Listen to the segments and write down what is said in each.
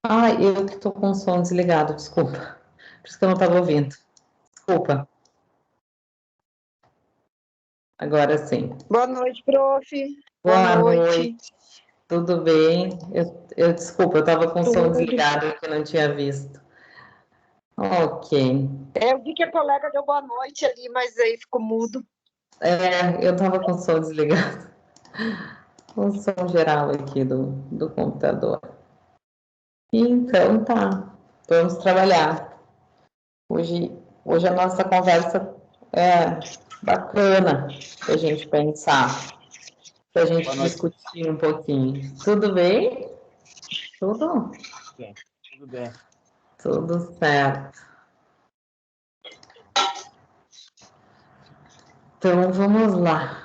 Ah, eu que estou com o som desligado, desculpa. Por isso que eu não estava ouvindo. Desculpa. Agora sim. Boa noite, prof. Boa Boa noite. noite, tudo bem? Desculpa, eu estava com o som Tudo. desligado que eu não tinha visto. Ok. Eu vi que a colega deu boa noite ali, mas aí ficou mudo. Eu estava com o som desligado. O som geral aqui do computador. Então tá, vamos trabalhar. Hoje a nossa conversa é bacana para a gente pensar, para a gente Boa noite. discutir um pouquinho. Tudo bem? Tudo? Sim, tudo bem. Tudo certo. Então vamos lá.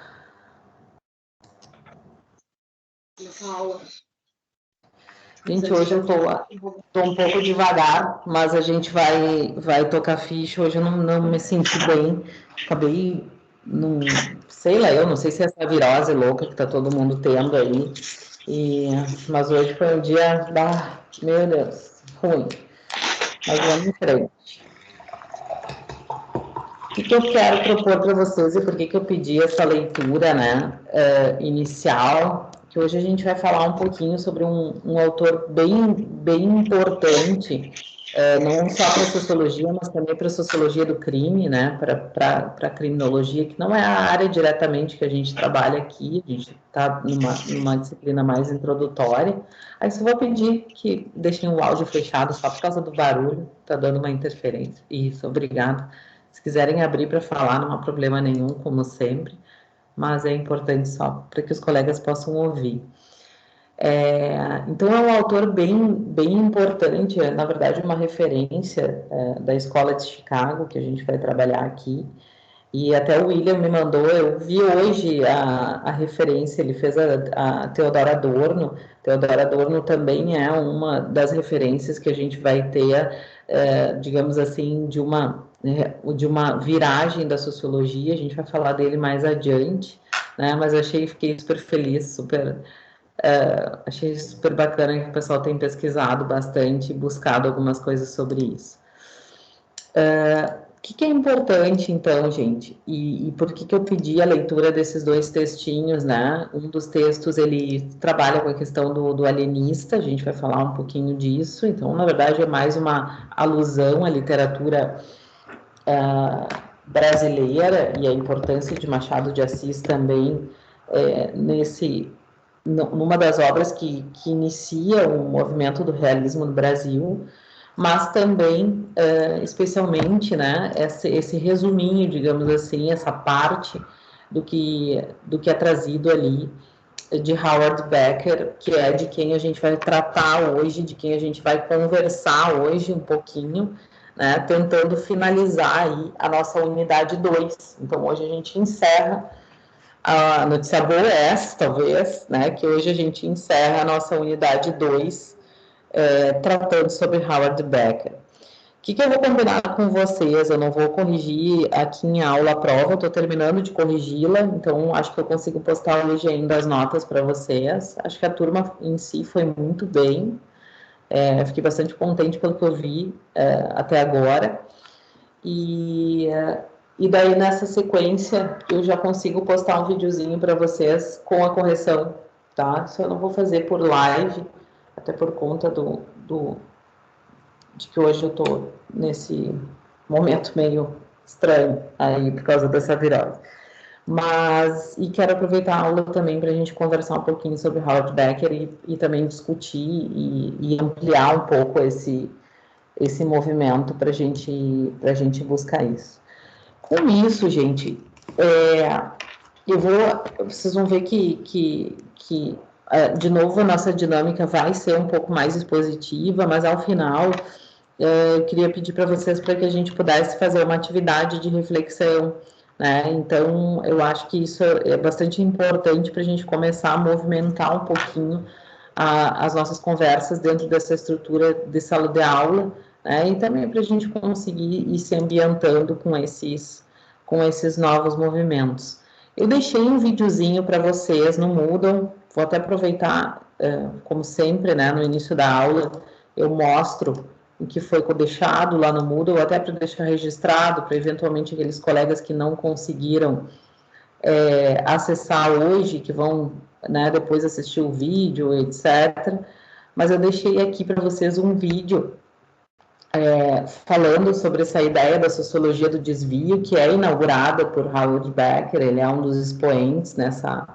Gente, hoje eu tô um pouco devagar, mas a gente vai tocar ficha. Hoje eu não me senti bem. Acabei, não, sei lá, eu não sei se é essa virose louca que tá todo mundo tendo aí. Mas hoje foi um dia meu Deus, ruim. Mas vamos em frente. O que eu quero propor para vocês e por que eu pedi essa leitura, né, inicial, que hoje a gente vai falar um pouquinho sobre um autor bem importante, não só para a sociologia, mas também para a sociologia do crime, né, para a criminologia, que não é a área diretamente que a gente trabalha aqui, a gente está numa disciplina mais introdutória. Aí só vou pedir que deixem o áudio fechado só por causa do barulho, está dando uma interferência. Isso, obrigado. Se quiserem abrir para falar, não há problema nenhum, como sempre, mas é importante só para que os colegas possam ouvir. Então, é um autor bem importante, na verdade, uma referência da Escola de Chicago, que a gente vai trabalhar aqui. E até o William me mandou, eu vi hoje a referência, ele fez a Theodor Adorno. Theodor Adorno também é uma das referências que a gente vai ter, digamos assim, de uma viragem da sociologia. A gente vai falar dele mais adiante, né? Mas fiquei super feliz, achei super bacana que o pessoal tem pesquisado bastante e buscado algumas coisas sobre isso. O que é importante, então, gente? E por que eu pedi a leitura desses dois textinhos, né? Um dos textos, ele trabalha com a questão do alienista, a gente vai falar um pouquinho disso. Então, na verdade, é mais uma alusão à literatura brasileira e a importância de Machado de Assis também numa das obras que inicia o movimento do realismo no Brasil, mas também, especialmente, né, esse resuminho, digamos assim, essa parte do que é trazido ali de Howard Becker, que é de quem a gente vai tratar hoje, de quem a gente vai conversar hoje um pouquinho, né, tentando finalizar aí a nossa unidade 2. Então, hoje a gente encerra a notícia boa é essa, talvez, né, que hoje a gente encerra a nossa unidade 2, tratando sobre Howard Becker. O que eu vou combinar com vocês? Eu não vou corrigir aqui em aula a prova, eu estou terminando de corrigi-la, então acho que eu consigo postar hoje ainda as notas para vocês. Acho que a turma em si foi muito bem, fiquei bastante contente pelo que eu vi até agora. E daí, nessa sequência, eu já consigo postar um videozinho para vocês com a correção, tá? Isso eu não vou fazer por live, até por conta de que hoje eu tô nesse momento meio estranho aí por causa dessa virose. E quero aproveitar a aula também para a gente conversar um pouquinho sobre Howard Becker e também discutir e ampliar um pouco esse movimento para a gente buscar isso. Com isso, gente, vocês vão ver que de novo, a nossa dinâmica vai ser um pouco mais expositiva, mas ao final eu queria pedir para vocês para que a gente pudesse fazer uma atividade de reflexão, né? Então, eu acho que isso é bastante importante para a gente começar a movimentar um pouquinho as nossas conversas dentro dessa estrutura de sala de aula, né? E também para a gente conseguir ir se ambientando com esses novos movimentos. Eu deixei um videozinho para vocês no Moodle, vou até aproveitar, como sempre, né, no início da aula, eu mostro o que foi deixado lá no Moodle, até para deixar registrado, para eventualmente aqueles colegas que não conseguiram acessar hoje, que vão, né, depois assistir o vídeo, etc. Mas eu deixei aqui para vocês um vídeo falando sobre essa ideia da sociologia do desvio, que é inaugurada por Howard Becker, ele é um dos expoentes nessa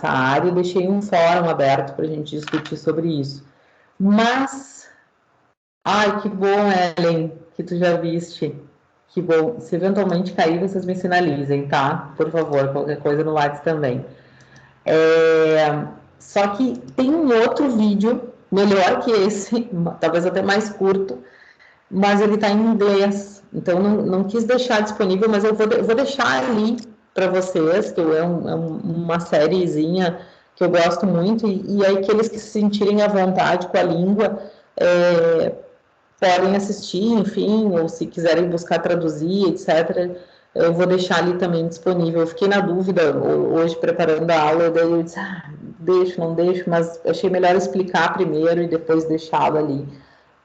área, e deixei um fórum aberto para a gente discutir sobre isso. Mas, ai, que bom, Ellen, que tu já viste. Que bom. Se eventualmente cair, vocês me sinalizem, tá? Por favor, qualquer coisa no WhatsApp também. Só que tem um outro vídeo, melhor que esse, talvez até mais curto, mas ele está em inglês. Então, não quis deixar disponível, mas eu vou deixar ali para vocês, que é uma sériezinha que eu gosto muito, e aí aqueles que se sentirem à vontade com a língua podem assistir, enfim, ou se quiserem buscar traduzir, etc., eu vou deixar ali também disponível. Eu fiquei na dúvida hoje preparando a aula, daí eu disse, deixo, não deixo, mas achei melhor explicar primeiro e depois deixá-lo ali,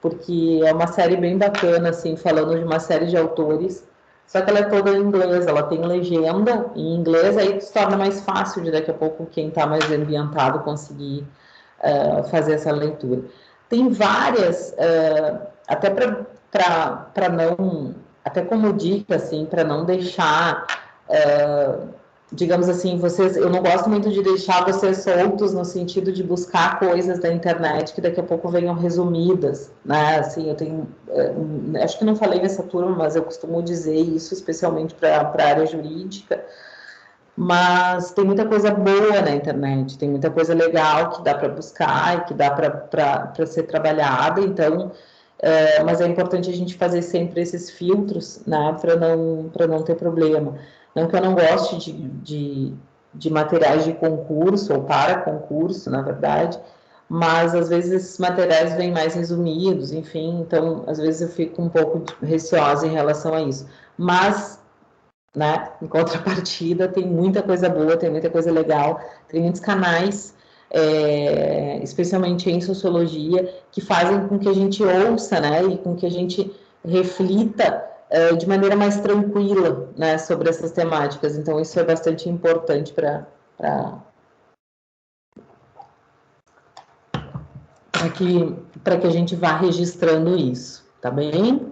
porque é uma série bem bacana, assim, falando de uma série de autores, só que ela é toda em inglês, ela tem legenda em inglês, aí se torna mais fácil de daqui a pouco quem está mais ambientado conseguir fazer essa leitura. Tem várias, até para não, até como dica, assim, para não deixar, digamos assim, eu não gosto muito de deixar vocês soltos no sentido de buscar coisas da internet que daqui a pouco venham resumidas, né? Assim, eu tenho, acho que não falei nessa turma, mas eu costumo dizer isso, especialmente para a área jurídica, mas tem muita coisa boa na internet, tem muita coisa legal que dá para buscar e que dá para ser trabalhada, então, mas é importante a gente fazer sempre esses filtros, né, para não ter problema. Não que eu não goste de materiais de concurso, ou para concurso, na verdade, mas às vezes esses materiais vêm mais resumidos, enfim, então às vezes eu fico um pouco receosa em relação a isso. Mas, né, em contrapartida, tem muita coisa boa, tem muita coisa legal, tem muitos canais, especialmente em sociologia, que fazem com que a gente ouça, né, e com que a gente reflita de maneira mais tranquila, né, sobre essas temáticas. Então, isso é bastante importante para que a gente vá registrando isso, tá bem?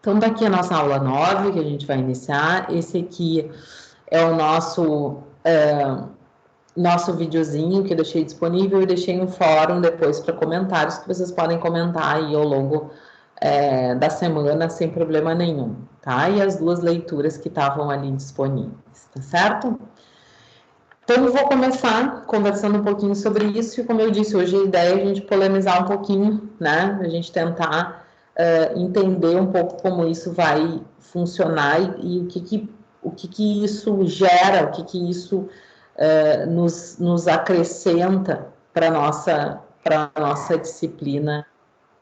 Então, daqui a nossa aula 9, que a gente vai iniciar. Esse aqui é o nosso videozinho que eu deixei disponível e deixei um fórum depois para comentários que vocês podem comentar aí ao longo da semana sem problema nenhum, tá? E as duas leituras que estavam ali disponíveis, tá certo? Então, eu vou começar conversando um pouquinho sobre isso, e como eu disse, hoje a ideia é a gente polemizar um pouquinho, né? A gente tentar entender um pouco como isso vai funcionar e o que isso gera, o que isso nos acrescenta para a nossa disciplina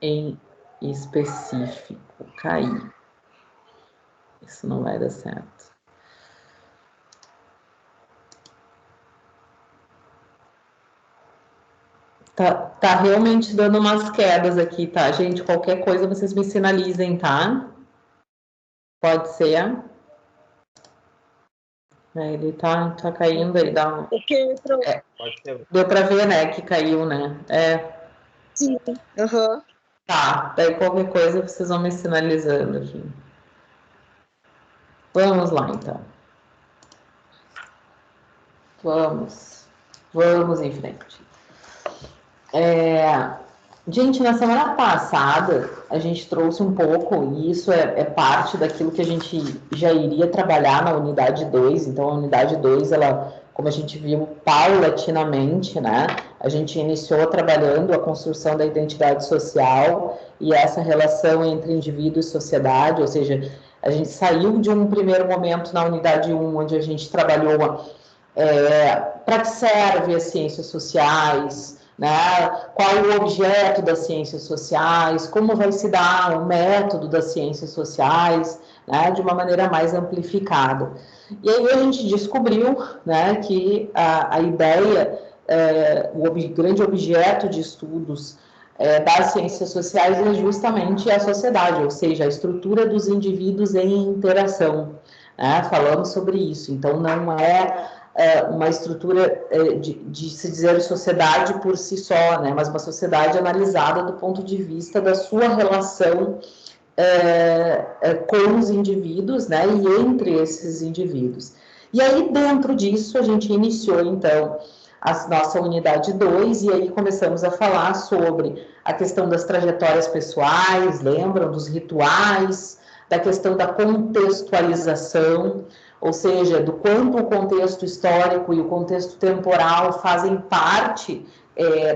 em específico. Cair. Isso não vai dar certo. Tá realmente dando umas quedas aqui, tá, gente? Qualquer coisa vocês me sinalizem, tá? Pode ser. Ele tá caindo, aí dá um... Deu para ver, né, que caiu, né? Sim, aham. Tá, daí qualquer coisa vocês vão me sinalizando aqui. Vamos lá, então. Vamos em frente. Gente, na semana passada, a gente trouxe um pouco, e isso é parte daquilo que a gente já iria trabalhar na unidade 2, então a unidade 2, ela, como a gente viu paulatinamente, né, a gente iniciou trabalhando a construção da identidade social e essa relação entre indivíduo e sociedade, ou seja, a gente saiu de um primeiro momento na unidade 1, onde a gente trabalhou para que serve as ciências sociais, né? Qual o objeto das ciências sociais, como vai se dar o método das ciências sociais, né? De uma maneira mais amplificada. E aí a gente descobriu, né, que a ideia, o grande objeto de estudos das ciências sociais é justamente a sociedade, ou seja, a estrutura dos indivíduos em interação, né? Falamos sobre isso. Então, não é uma estrutura de se dizer sociedade por si só, né? Mas uma sociedade analisada do ponto de vista da sua relação com os indivíduos, né? E entre esses indivíduos. E aí, dentro disso, a gente iniciou, então, a nossa unidade 2, e aí começamos a falar sobre a questão das trajetórias pessoais, lembram? Dos rituais, da questão da contextualização, ou seja, do quanto o contexto histórico e o contexto temporal fazem parte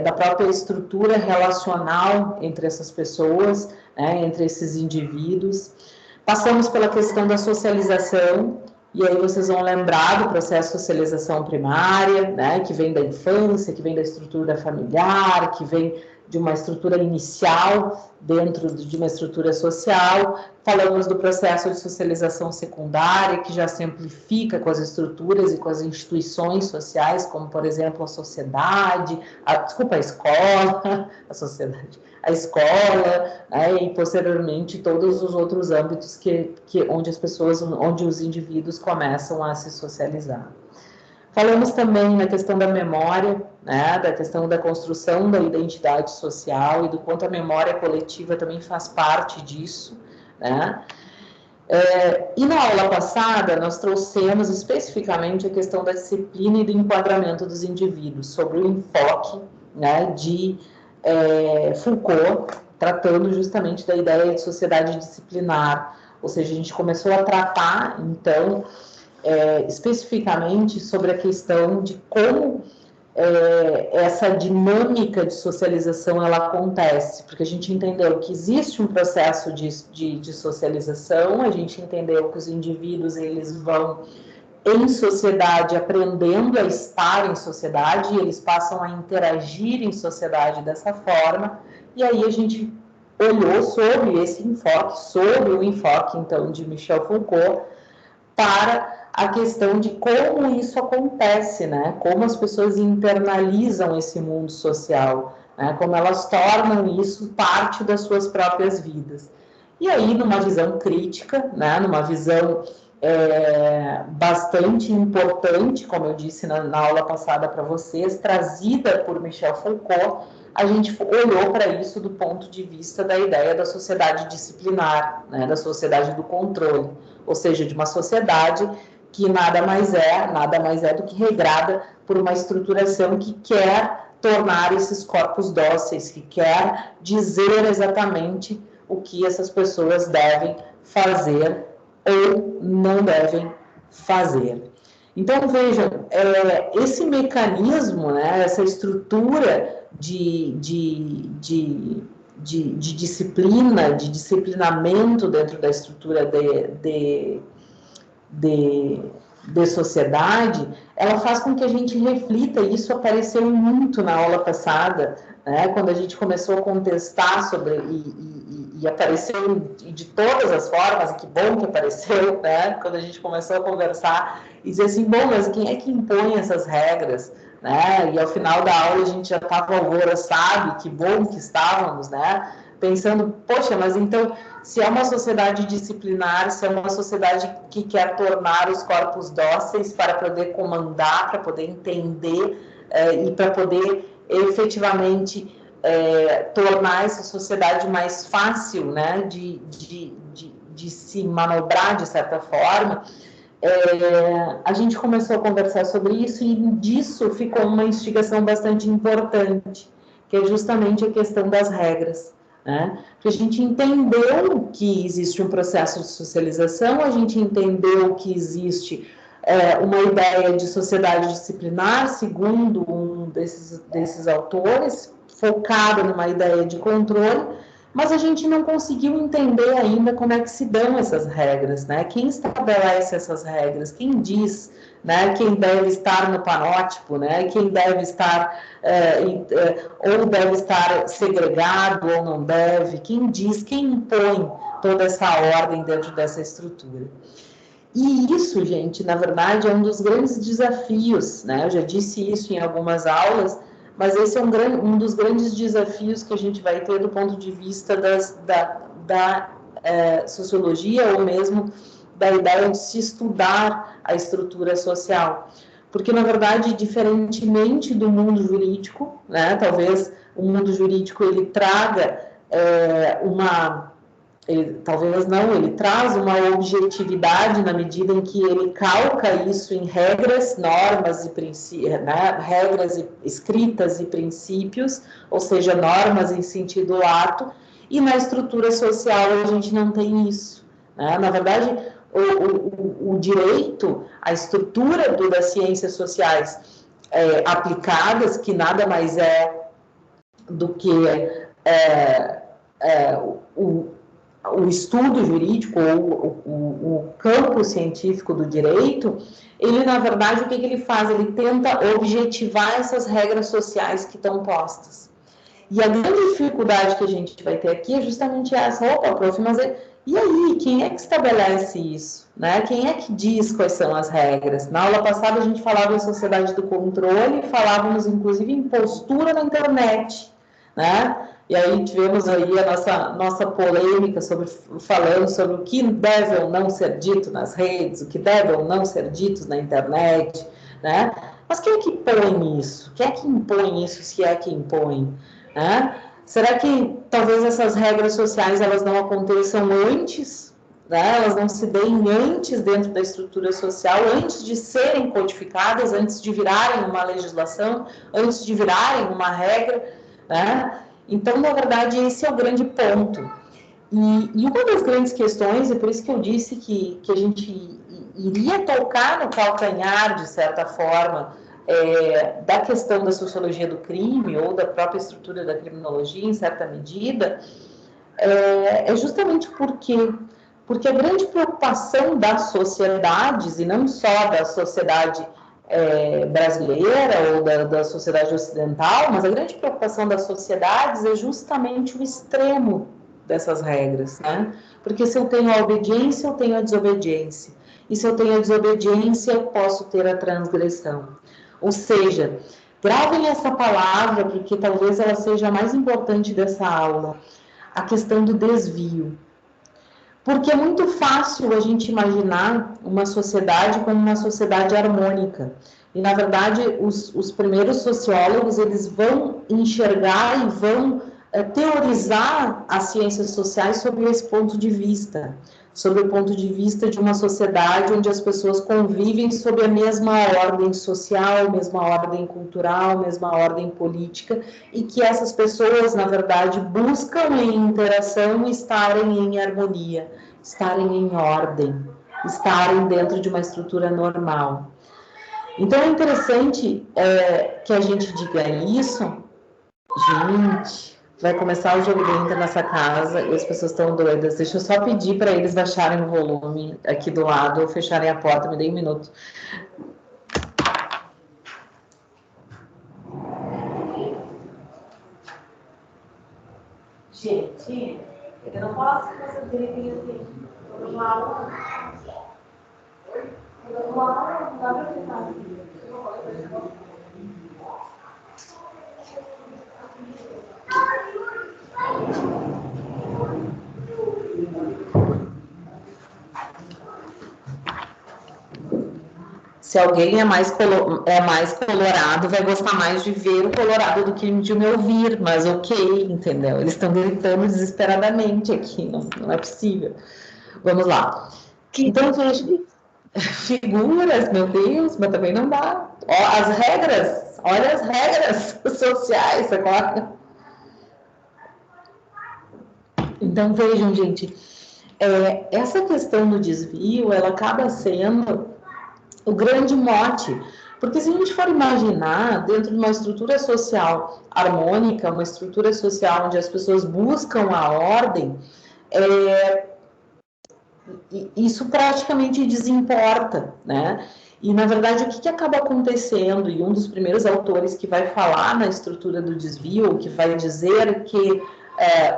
da própria estrutura relacional entre essas pessoas, né, entre esses indivíduos. Passamos pela questão da socialização, e aí vocês vão lembrar do processo de socialização primária, né, que vem da infância, que vem da estrutura familiar, que vem de uma estrutura inicial dentro de uma estrutura social. Falamos do processo de socialização secundária, que já se amplifica com as estruturas e com as instituições sociais, como, por exemplo, a sociedade, a escola, a sociedade, a escola, né, e posteriormente todos os outros âmbitos onde os indivíduos começam a se socializar. Falamos também na questão da memória, né, da questão da construção da identidade social e do quanto a memória coletiva também faz parte disso, né? E na aula passada, nós trouxemos especificamente a questão da disciplina e do enquadramento dos indivíduos, sobre o enfoque, né, de Foucault, tratando justamente da ideia de sociedade disciplinar, ou seja, a gente começou a tratar, então, especificamente sobre a questão de como essa dinâmica de socialização ela acontece, porque a gente entendeu que existe um processo de socialização, a gente entendeu que os indivíduos eles vão em sociedade aprendendo a estar em sociedade, e eles passam a interagir em sociedade dessa forma, e aí a gente olhou sobre esse enfoque, sobre o enfoque então de Michel Foucault, para a questão de como isso acontece, né? Como as pessoas internalizam esse mundo social, né? Como elas tornam isso parte das suas próprias vidas. E aí, numa visão crítica, né? Numa visão bastante importante, como eu disse na aula passada para vocês, trazida por Michel Foucault, a gente olhou para isso do ponto de vista da ideia da sociedade disciplinar, né? Da sociedade do controle, ou seja, de uma sociedade que nada mais é do que regrada por uma estruturação que quer tornar esses corpos dóceis, que quer dizer exatamente o que essas pessoas devem fazer ou não devem fazer. Então, vejam, esse mecanismo, né, essa estrutura de disciplina, de disciplinamento dentro da estrutura de sociedade, ela faz com que a gente reflita, e isso apareceu muito na aula passada, né, quando a gente começou a contestar sobre, e apareceu de todas as formas, e que bom que apareceu, né, quando a gente começou a conversar, e dizer assim, bom, mas quem é que impõe essas regras, né, e ao final da aula a gente já estava alvoroçado, que bom que estávamos, né, pensando, poxa, mas então, se é uma sociedade disciplinar, se é uma sociedade que quer tornar os corpos dóceis para poder comandar, para poder entender e para poder efetivamente tornar essa sociedade mais fácil, né, de se manobrar de certa forma, a gente começou a conversar sobre isso, e disso ficou uma instigação bastante importante, que é justamente a questão das regras. Né? Porque a gente entendeu que existe um processo de socialização, a gente entendeu que existe uma ideia de sociedade disciplinar, segundo um desses autores, focada numa ideia de controle, mas a gente não conseguiu entender ainda como é que se dão essas regras, né? Quem estabelece essas regras? Quem diz, né, quem deve estar no panótipo, né, quem deve estar, ou deve estar segregado ou não deve, quem diz, quem impõe toda essa ordem dentro dessa estrutura. E isso, gente, na verdade, é um dos grandes desafios, né, eu já disse isso em algumas aulas, mas esse é um dos grandes desafios que a gente vai ter do ponto de vista da sociologia, ou mesmo da ideia de se estudar a estrutura social. Porque, na verdade, diferentemente do mundo jurídico, né, talvez o mundo jurídico ele traga ele traz uma objetividade na medida em que ele calca isso em regras, normas e né, regras escritas e princípios, ou seja, normas em sentido lato, e na estrutura social a gente não tem isso, né? Na verdade, o direito, a estrutura das ciências sociais aplicadas, que nada mais é do que o estudo jurídico ou o campo científico do direito, ele, na verdade, o que ele faz? Ele tenta objetivar essas regras sociais que estão postas. E a grande dificuldade que a gente vai ter aqui é justamente essa. Opa, prof, mas e aí, quem é que estabelece isso? Né? Quem é que diz quais são as regras? Na aula passada a gente falava em sociedade do controle, falávamos inclusive em postura na internet, né? E aí tivemos aí a nossa polêmica falando sobre o que deve ou não ser dito nas redes, o que deve ou não ser dito na internet, né? Mas quem é que impõe isso? Quem é que impõe isso, se é que impõe? Né? Será que talvez essas regras sociais elas não aconteçam antes, né? Elas não se deem antes dentro da estrutura social, antes de serem codificadas, antes de virarem uma legislação, antes de virarem uma regra, né? Então, na verdade, esse é o grande ponto. E uma das grandes questões, e por isso que eu disse que a gente iria tocar no calcanhar, de certa forma, da questão da sociologia do crime, ou da própria estrutura da criminologia, em certa medida, é justamente porque a grande preocupação das sociedades, e não só da sociedade brasileira ou da sociedade ocidental, mas a grande preocupação das sociedades é justamente o extremo dessas regras, né? Porque se eu tenho a obediência, eu tenho a desobediência. E se eu tenho a desobediência, eu posso ter a transgressão. Ou seja, gravem essa palavra, porque talvez ela seja a mais importante dessa aula, a questão do desvio. Porque é muito fácil a gente imaginar uma sociedade como uma sociedade harmônica. E, na verdade, os primeiros sociólogos, eles vão enxergar e vão teorizar as ciências sociais sobre esse ponto de vista. Sobre o ponto de vista de uma sociedade onde as pessoas convivem sob a mesma ordem social, mesma ordem cultural, mesma ordem política, e que essas pessoas, na verdade, buscam em interação estarem em harmonia, estarem em ordem, estarem dentro de uma estrutura normal. Então, é interessante que a gente diga isso. Gente, vai começar o jogo dentro nessa casa e as pessoas estão doidas. Deixa eu só pedir para eles baixarem o volume aqui do lado, ou fecharem a porta, me dê um minuto. Gente, eu não posso que vocês virem assim. Estou numa aula. Estou numa aula, não dá para ficar. Se alguém é mais colorado, vai gostar mais de ver o colorado do que de me ouvir, mas ok, entendeu? Eles estão gritando desesperadamente aqui, não é possível. Vamos lá. Então, gente, figuras, meu Deus, mas também não dá. Ó, as regras, olha as regras sociais agora. Então, vejam, gente, essa questão do desvio, ela acaba sendo o grande mote, porque se a gente for imaginar dentro de uma estrutura social harmônica, uma estrutura social onde as pessoas buscam a ordem, isso praticamente desimporta, né? E, na verdade, o que acaba acontecendo, e um dos primeiros autores que vai falar na estrutura do desvio, que vai dizer que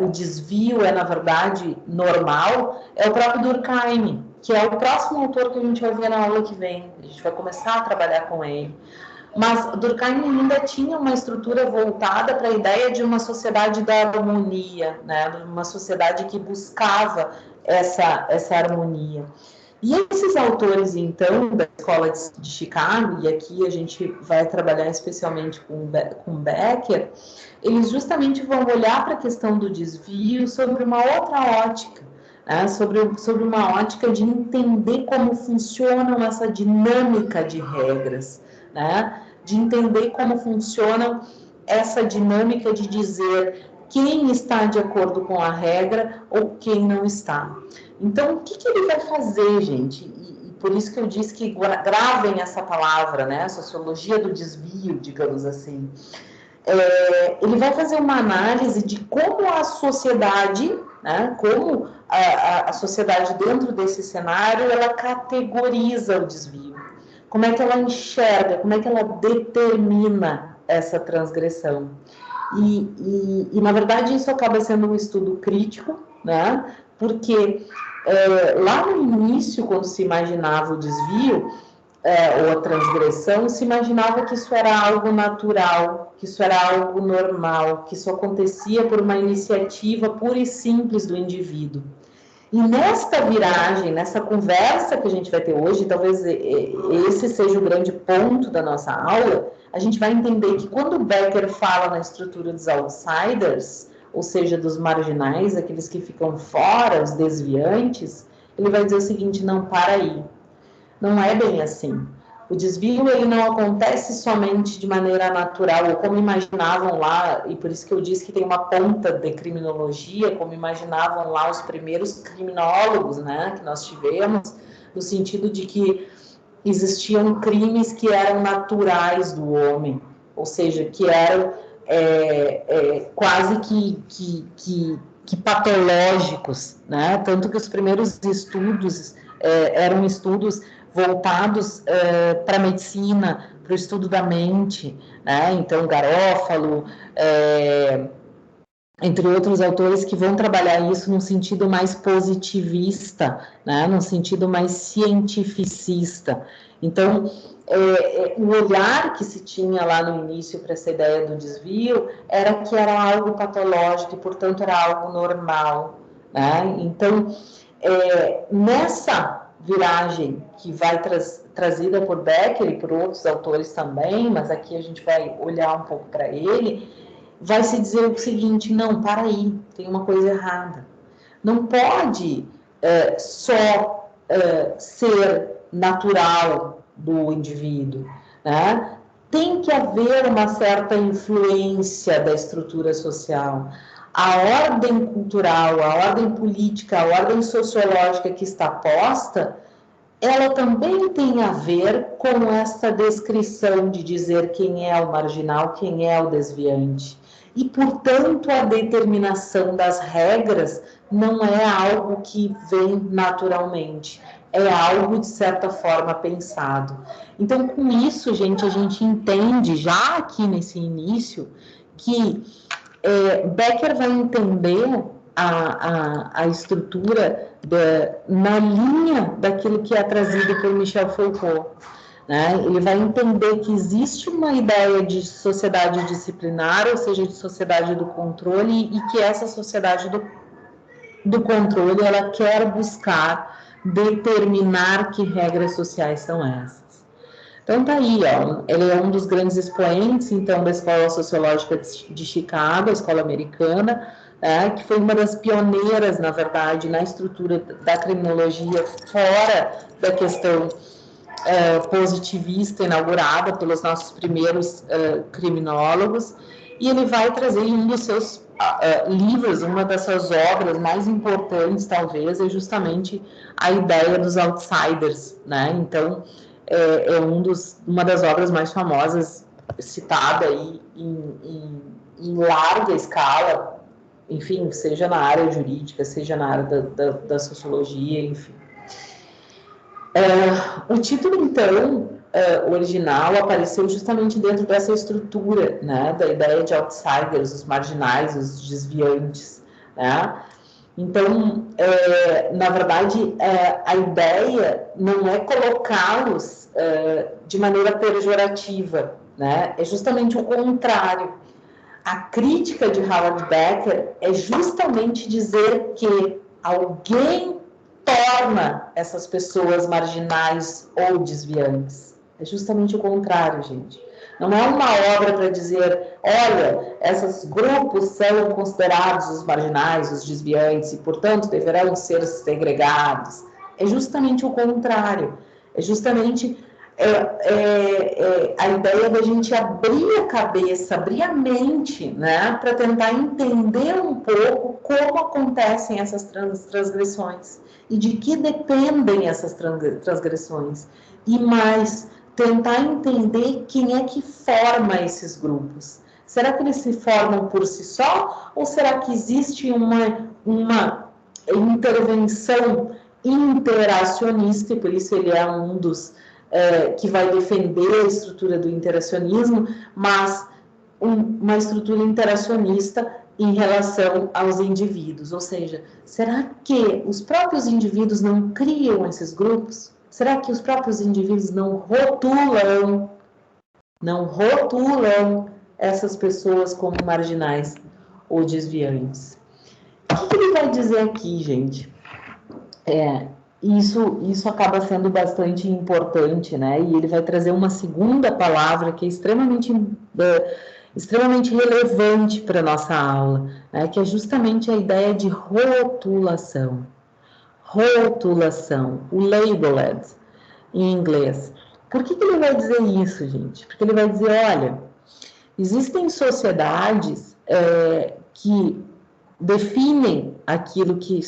o desvio na verdade, normal, é o próprio Durkheim, que é o próximo autor que a gente vai ver na aula que vem. A gente vai começar a trabalhar com ele. mas Durkheim ainda tinha uma estrutura voltada para a ideia de uma sociedade da harmonia, né? Uma sociedade que buscava essa harmonia. E esses autores, então, da escola de Chicago, e aqui a gente vai trabalhar especialmente com Becker, eles justamente vão olhar para a questão do desvio sobre uma outra ótica, né? sobre uma ótica de entender como funciona essa dinâmica de regras, né? De entender como funciona essa dinâmica de dizer quem está de acordo com a regra ou quem não está. Então, o que ele vai fazer, gente? E por isso que eu disse que gravem essa palavra, né? Sociologia do desvio, digamos assim. Ele vai fazer uma análise de como a sociedade, né? Como a sociedade dentro desse cenário, ela categoriza o desvio. Como é que ela enxerga, como é que ela determina essa transgressão. E na verdade, isso acaba sendo um estudo crítico, né? Porque lá no início, quando se imaginava o desvio ou a transgressão, se imaginava que isso era algo natural, que isso era algo normal, que isso acontecia por uma iniciativa pura e simples do indivíduo. E nesta viragem, nessa conversa que a gente vai ter hoje, talvez esse seja o grande ponto da nossa aula, a gente vai entender que quando Becker fala na estrutura dos outsiders, ou seja, dos marginais, aqueles que ficam fora, os desviantes, ele vai dizer o seguinte: não, para aí, não é bem assim. O desvio ele não acontece somente de maneira natural, ou como imaginavam lá, e por isso que eu disse que tem uma ponta de criminologia, como imaginavam lá os primeiros criminólogos, né, que nós tivemos, no sentido de que existiam crimes que eram naturais do homem, ou seja, que eram quase que patológicos, né? Tanto que os primeiros estudos eram estudos voltados para a medicina, para o estudo da mente, né? Então, Garófalo, entre outros autores que vão trabalhar isso num sentido mais positivista, né? Num sentido mais cientificista. Então, o olhar que se tinha lá no início para essa ideia do desvio era que era algo patológico e, portanto, era algo normal, né? Então, nessa viragem que vai trazida por Becker e por outros autores também, mas aqui a gente vai olhar um pouco para ele, vai se dizer o seguinte: não, para aí, tem uma coisa errada. Não pode só ser natural do indivíduo, né? Tem que haver uma certa influência da estrutura social. A ordem cultural, a ordem política, a ordem sociológica que está posta, ela também tem a ver com essa descrição de dizer quem é o marginal, quem é o desviante. E, portanto, a determinação das regras não é algo que vem naturalmente, é algo, de certa forma, pensado. Então, com isso, gente, a gente entende, já aqui nesse início, que Becker vai entender a estrutura na linha daquilo que é trazido por Michel Foucault. Né? Ele vai entender que existe uma ideia de sociedade disciplinar, ou seja, de sociedade do controle, e que essa sociedade do controle, ela quer buscar determinar que regras sociais são essas. Então tá aí, ó, ele é um dos grandes expoentes, então, da Escola Sociológica de Chicago, a escola americana, que foi uma das pioneiras, na verdade, na estrutura da criminologia fora da questão positivista inaugurada pelos nossos primeiros criminólogos, e ele vai trazer em um dos seus livros, uma das suas obras mais importantes, talvez, é justamente a ideia dos outsiders, né? Então, uma das obras mais famosas, citada aí em larga escala, enfim, seja na área jurídica, seja na área da sociologia, enfim. O título, então, original, apareceu justamente dentro dessa estrutura, né, da ideia de outsiders, os marginais, os desviantes, né? Então, na verdade, a ideia não é colocá-los de maneira pejorativa, né, é justamente o contrário. A crítica de Howard Becker é justamente dizer que alguém torna essas pessoas marginais ou desviantes. É justamente o contrário, gente. Não é uma obra para dizer, olha, esses grupos são considerados os marginais, os desviantes, e, portanto, deverão ser segregados. É justamente o contrário. É justamente a ideia da gente abrir a cabeça, abrir a mente, né, para tentar entender um pouco como acontecem essas transgressões e de que dependem essas transgressões. E mais, tentar entender quem é que forma esses grupos. Será que eles se formam por si só? Ou será que existe uma intervenção interacionista, e por isso ele é um dos que vai defender a estrutura do interacionismo, mas uma estrutura interacionista em relação aos indivíduos. Ou seja, será que os próprios indivíduos não criam esses grupos? Será que os próprios indivíduos não rotulam essas pessoas como marginais ou desviantes? O que ele vai dizer aqui, gente? Isso acaba sendo bastante importante, né? E ele vai trazer uma segunda palavra que é extremamente relevante para a nossa aula, né? Que é justamente a ideia de rotulação. Rotulação, o labeled, em inglês. Por que ele vai dizer isso, gente? Porque ele vai dizer, olha, existem sociedades que definem aquilo que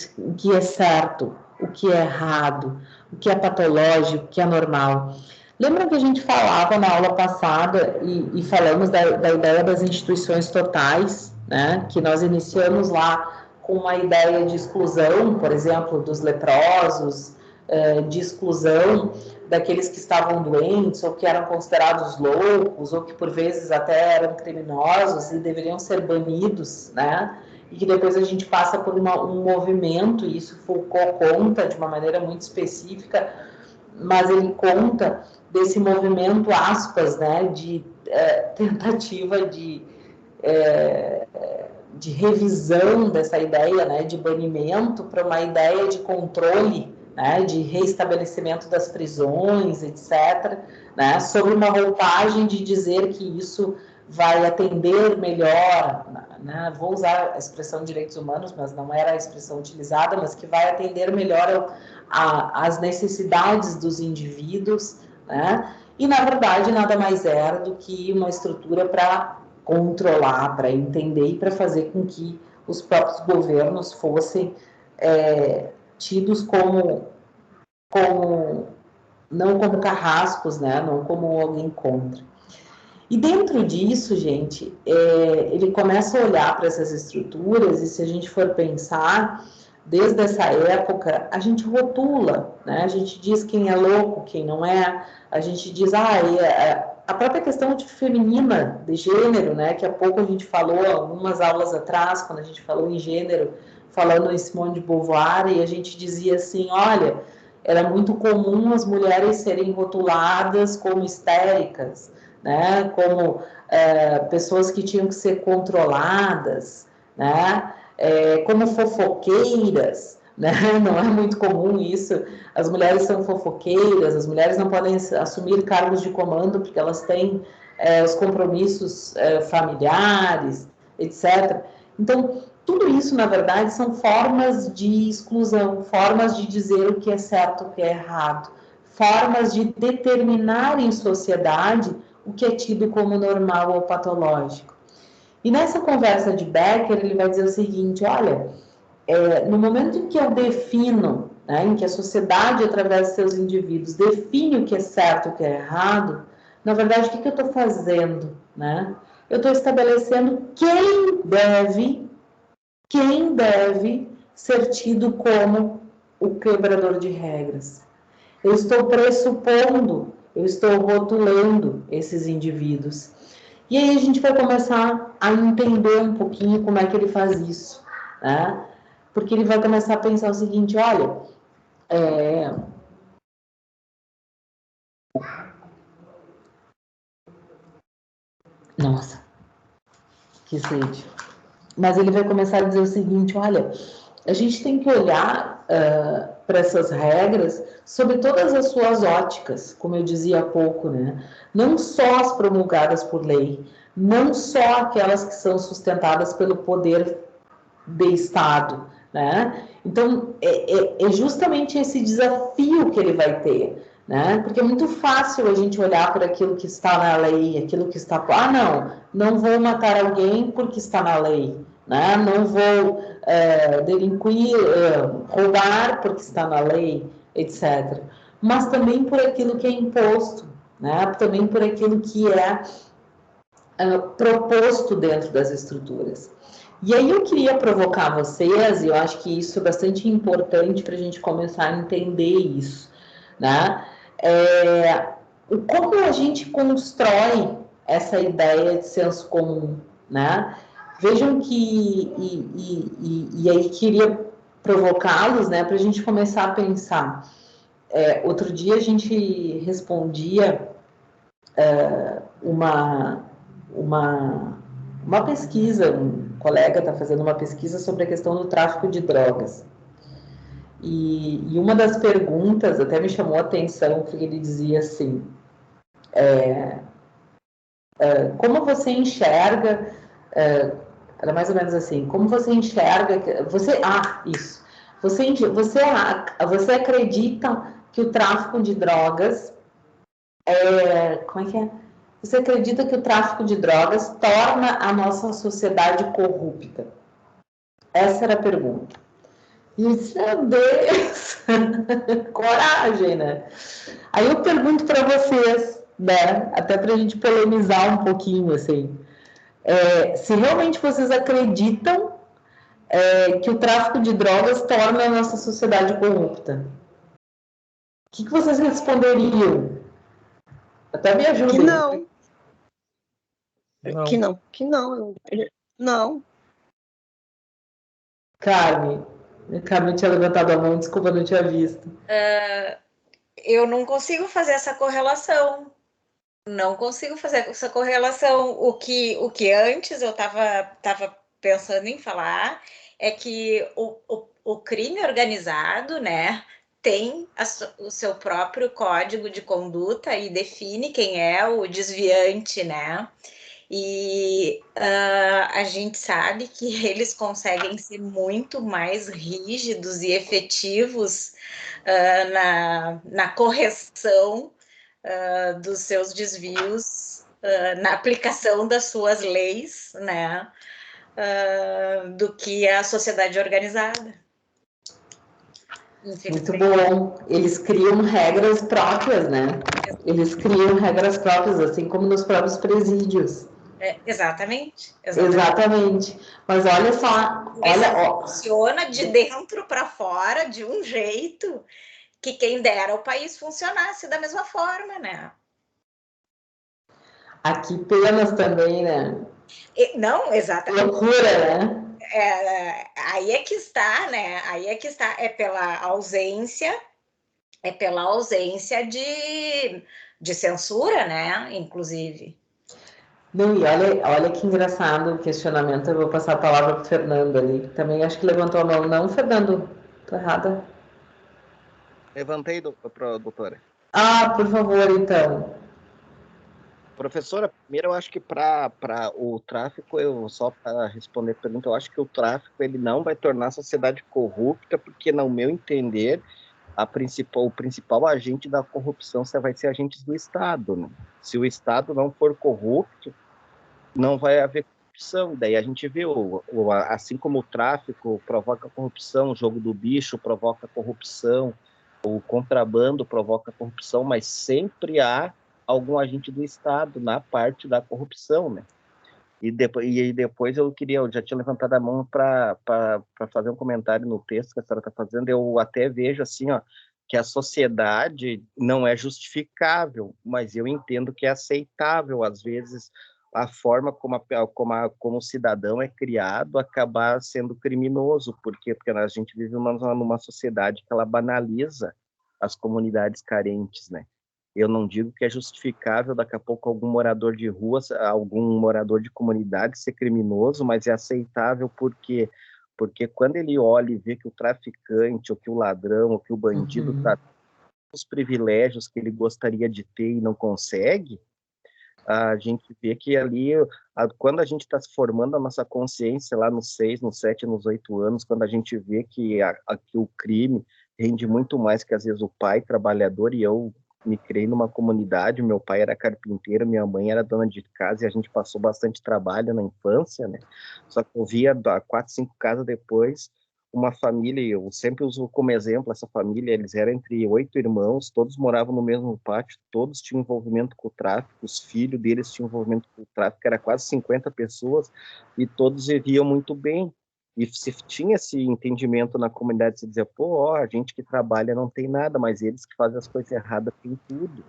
é certo, o que é errado, o que é patológico, o que é normal. Lembra que a gente falava na aula passada e falamos da ideia das instituições totais, né? Que nós iniciamos lá com uma ideia de exclusão, por exemplo, dos leprosos, de exclusão daqueles que estavam doentes ou que eram considerados loucos ou que por vezes até eram criminosos e deveriam ser banidos, né? E que depois a gente passa por um movimento, e isso Foucault conta de uma maneira muito específica, mas ele conta desse movimento, aspas, né, de tentativa de revisão dessa ideia, né, de banimento para uma ideia de controle, né, de reestabelecimento das prisões, etc., né, sobre uma roupagem de dizer que isso vai atender melhor, né, vou usar a expressão direitos humanos, mas não era a expressão utilizada, mas que vai atender melhor as necessidades dos indivíduos, né, e na verdade nada mais era do que uma estrutura para controlar, para entender e para fazer com que os próprios governos fossem tidos não como carrascos, né, não como alguém contra. E dentro disso, gente, ele começa a olhar para essas estruturas e se a gente for pensar, desde essa época, a gente rotula, né? A gente diz quem é louco, quem não é, a gente diz, a própria questão de feminina, de gênero, né? Que há pouco a gente falou, algumas aulas atrás, quando a gente falou em gênero, falando em Simone de Beauvoir, e a gente dizia assim, olha, era muito comum as mulheres serem rotuladas como histéricas, né, como pessoas que tinham que ser controladas, né, como fofoqueiras, né, não é muito comum isso, as mulheres são fofoqueiras, as mulheres não podem assumir cargos de comando porque elas têm os compromissos familiares, etc. Então, tudo isso, na verdade, são formas de exclusão, formas de dizer o que é certo, o que é errado, formas de determinar em sociedade o que é tido como normal ou patológico. E nessa conversa de Becker, ele vai dizer o seguinte, olha, no momento em que eu defino, né, em que a sociedade, através de seus indivíduos, define o que é certo e o que é errado, na verdade, o que eu estou fazendo? Né? Eu estou estabelecendo quem deve ser tido como o quebrador de regras. Eu estou pressupondo, eu estou rotulando esses indivíduos. E aí a gente vai começar a entender um pouquinho como é que ele faz isso, né? Porque ele vai começar a pensar o seguinte, olha, Nossa, que sede. Mas ele vai começar a dizer o seguinte, olha, a gente tem que olhar para essas regras sobre todas as suas óticas, como eu dizia há pouco, né? Não só as promulgadas por lei, não só aquelas que são sustentadas pelo poder de Estado, né? Então, é justamente esse desafio que ele vai ter, né? Porque é muito fácil a gente olhar para aquilo que está na lei, aquilo que está... Ah, não vou matar alguém porque está na lei, né? Não vou delinquir, roubar porque está na lei, etc. Mas também por aquilo que é imposto, né? Também por aquilo que é proposto dentro das estruturas. E aí eu queria provocar vocês, e eu acho que isso é bastante importante para a gente começar a entender isso, né? Como a gente constrói essa ideia de senso comum, né? Vejam que, e aí queria provocá-los, né, para a gente começar a pensar. Outro dia a gente respondia uma, uma pesquisa, um colega está fazendo uma pesquisa sobre a questão do tráfico de drogas. E uma das perguntas até me chamou a atenção, porque ele dizia assim, como você enxerga, era mais ou menos assim, como você enxerga, isso, você acredita que o tráfico de drogas, como é que é? Você acredita que o tráfico de drogas torna a nossa sociedade corrupta? Essa era a pergunta. E eu disse, meu Deus, coragem, né? Aí eu pergunto para vocês, né? Até para a gente polemizar um pouquinho, assim. Se realmente vocês acreditam que o tráfico de drogas torna a nossa sociedade corrupta, o que vocês responderiam? Até me ajudem. Que não. Não. Que não. Não. Carmen tinha levantado a mão, desculpa, não tinha visto. Eu não consigo fazer essa correlação. Não consigo fazer essa correlação. O que antes eu estava pensando em falar é que o crime organizado, né, tem o seu próprio código de conduta e define quem é o desviante, né? E a gente sabe que eles conseguem ser muito mais rígidos e efetivos na correção dos seus desvios, na aplicação das suas leis, né, do que a sociedade organizada. Muito bom. Eles criam regras próprias, né? Eles criam regras próprias, assim como nos próprios presídios. Exatamente. Mas olha só, funciona de dentro para fora de um jeito que quem dera o país funcionasse da mesma forma, né? Aqui penas também, né? Não, exatamente. Loucura, né? Aí é que está, né? Aí é que está, é pela ausência de censura, né? Inclusive. Não, e olha que engraçado o questionamento. Eu vou passar a palavra para o Fernando ali. Também acho que levantou a mão. Não, Fernando? Tô errada? Levantei, doutora. Por favor, então. Professora, primeiro eu acho que para o tráfico, só para responder a pergunta, eu acho que o tráfico ele não vai tornar a sociedade corrupta, porque, no meu entender, o principal agente da corrupção vai ser agentes do Estado, né? Se o Estado não for corrupto, não vai haver corrupção. Daí a gente vê, assim como o tráfico provoca corrupção, o jogo do bicho provoca corrupção, o contrabando provoca corrupção, mas sempre há algum agente do Estado na parte da corrupção, né? E depois eu já tinha levantado a mão para fazer um comentário no texto que a senhora está fazendo. Eu até vejo assim, ó, que a sociedade não é justificável, mas eu entendo que é aceitável, às vezes, a forma como o cidadão é criado acabar sendo criminoso, porque a gente vive numa sociedade que ela banaliza as comunidades carentes, né? Eu não digo que é justificável daqui a pouco algum morador de rua, algum morador de comunidade ser criminoso, mas é aceitável porque quando ele olha e vê que o traficante, ou que o ladrão, ou que o bandido tá os privilégios que ele gostaria de ter e não consegue, a gente vê que ali, quando a gente está se formando a nossa consciência lá nos 6, nos 7, nos 8 anos, quando a gente vê que o crime rende muito mais que às vezes o pai trabalhador, e eu me criei numa comunidade, meu pai era carpinteiro, minha mãe era dona de casa, e a gente passou bastante trabalho na infância, né? Só que eu via 4, 5 casas depois, uma família, eu sempre uso como exemplo essa família, eles eram entre 8 irmãos, todos moravam no mesmo pátio, todos tinham envolvimento com o tráfico, os filhos deles tinham envolvimento com o tráfico, era quase 50 pessoas, e todos viviam muito bem. E se tinha esse entendimento na comunidade, se dizia, pô, a gente que trabalha não tem nada, mas eles que fazem as coisas erradas têm tudo.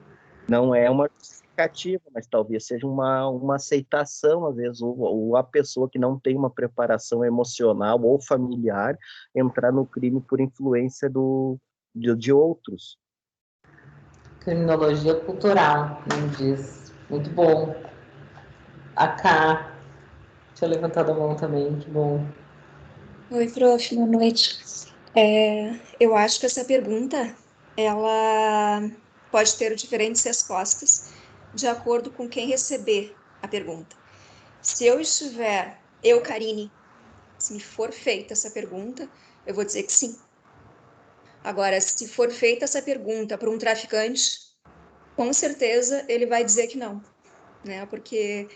Não é uma justificativa, mas talvez seja uma aceitação, às vezes, ou a pessoa que não tem uma preparação emocional ou familiar entrar no crime por influência de outros. Criminologia cultural, não diz. Muito bom. A Cá, tinha levantado a mão também, que bom. Oi, prof, boa noite. Eu acho que essa pergunta, ela pode ter diferentes respostas de acordo com quem receber a pergunta. Se eu, Karine, se me for feita essa pergunta, eu vou dizer que sim. Agora, se for feita essa pergunta para um traficante, com certeza ele vai dizer que não, né? Porque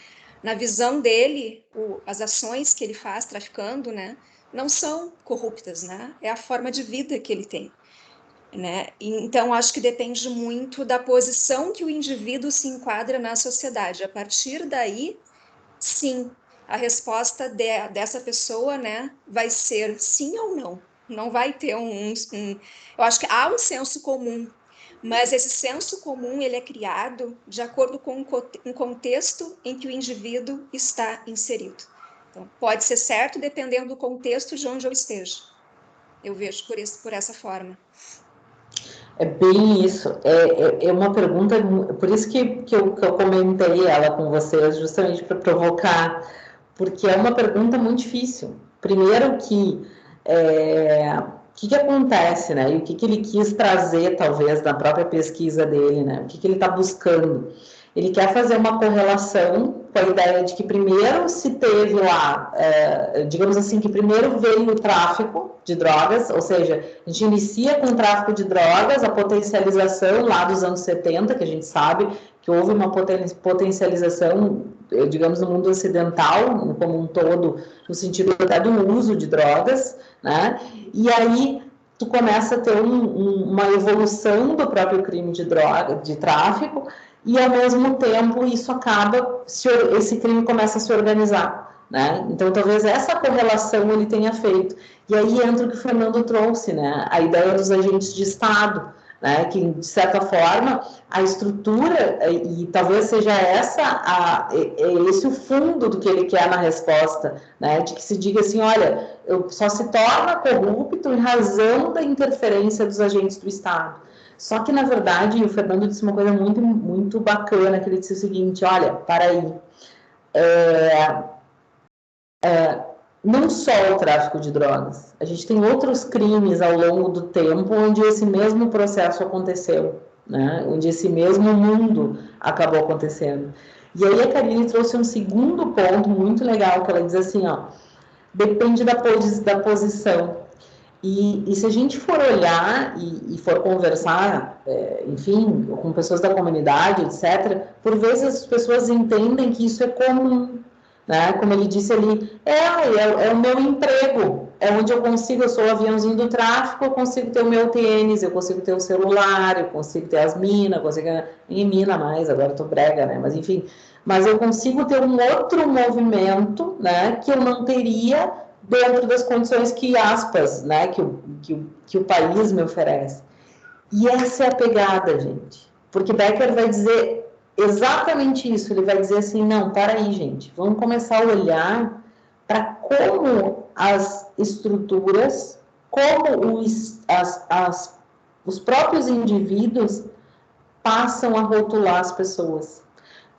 na visão dele, as ações que ele faz traficando, né, não são corruptas, né? É a forma de vida que ele tem, né? Então, acho que depende muito da posição que o indivíduo se enquadra na sociedade. A partir daí, sim, a resposta dessa pessoa, né, vai ser sim ou não. Não vai ter eu acho que há um senso comum, mas esse senso comum ele é criado de acordo com um contexto em que o indivíduo está inserido. Então, pode ser certo dependendo do contexto de onde eu esteja. Eu vejo por essa forma. É bem isso. É uma pergunta, por isso que eu comentei ela com vocês, justamente para provocar, porque é uma pergunta muito difícil. Primeiro que o que acontece, né? E o que ele quis trazer, talvez, da própria pesquisa dele, né? O que ele está buscando? Ele quer fazer uma correlação com a ideia de que primeiro se teve lá, digamos assim, que primeiro veio o tráfico de drogas, ou seja, a gente inicia com o tráfico de drogas, a potencialização lá dos anos 70, que a gente sabe que houve uma potencialização, digamos, no mundo ocidental, como um todo, no sentido até do uso de drogas, né? E aí tu começa a ter uma evolução do próprio crime de droga, de tráfico, e ao mesmo tempo isso acaba, esse crime começa a se organizar, né? Então talvez essa correlação ele tenha feito. E aí entra o que o Fernando trouxe, né? A ideia dos agentes de Estado, né? Que de certa forma a estrutura, e talvez seja esse o fundo do que ele quer na resposta, né? De que se diga assim, olha, só se torna corrupto em razão da interferência dos agentes do Estado. Só que, na verdade, o Fernando disse uma coisa muito, muito bacana, que ele disse o seguinte, olha, para aí, não só o tráfico de drogas, a gente tem outros crimes ao longo do tempo onde esse mesmo processo aconteceu, né? Onde esse mesmo mundo acabou acontecendo. E aí a Karine trouxe um segundo ponto muito legal, que ela diz assim, ó, depende da posição. E se a gente for olhar e for conversar, enfim, com pessoas da comunidade, etc., por vezes as pessoas entendem que isso é comum, né? Como ele disse ali, é o meu emprego, é onde eu sou o aviãozinho do tráfico, eu consigo ter o meu tênis, eu consigo ter o celular, eu consigo ter as minas, nem mina mais, agora eu tô brega, né? Mas enfim, mas eu consigo ter um outro movimento, né, que eu não teria dentro das condições que, aspas, né, que o país me oferece. E essa é a pegada, gente. Porque Becker vai dizer exatamente isso. Ele vai dizer assim, não, para aí, gente. Vamos começar a olhar para como as estruturas, como os próprios indivíduos passam a rotular as pessoas.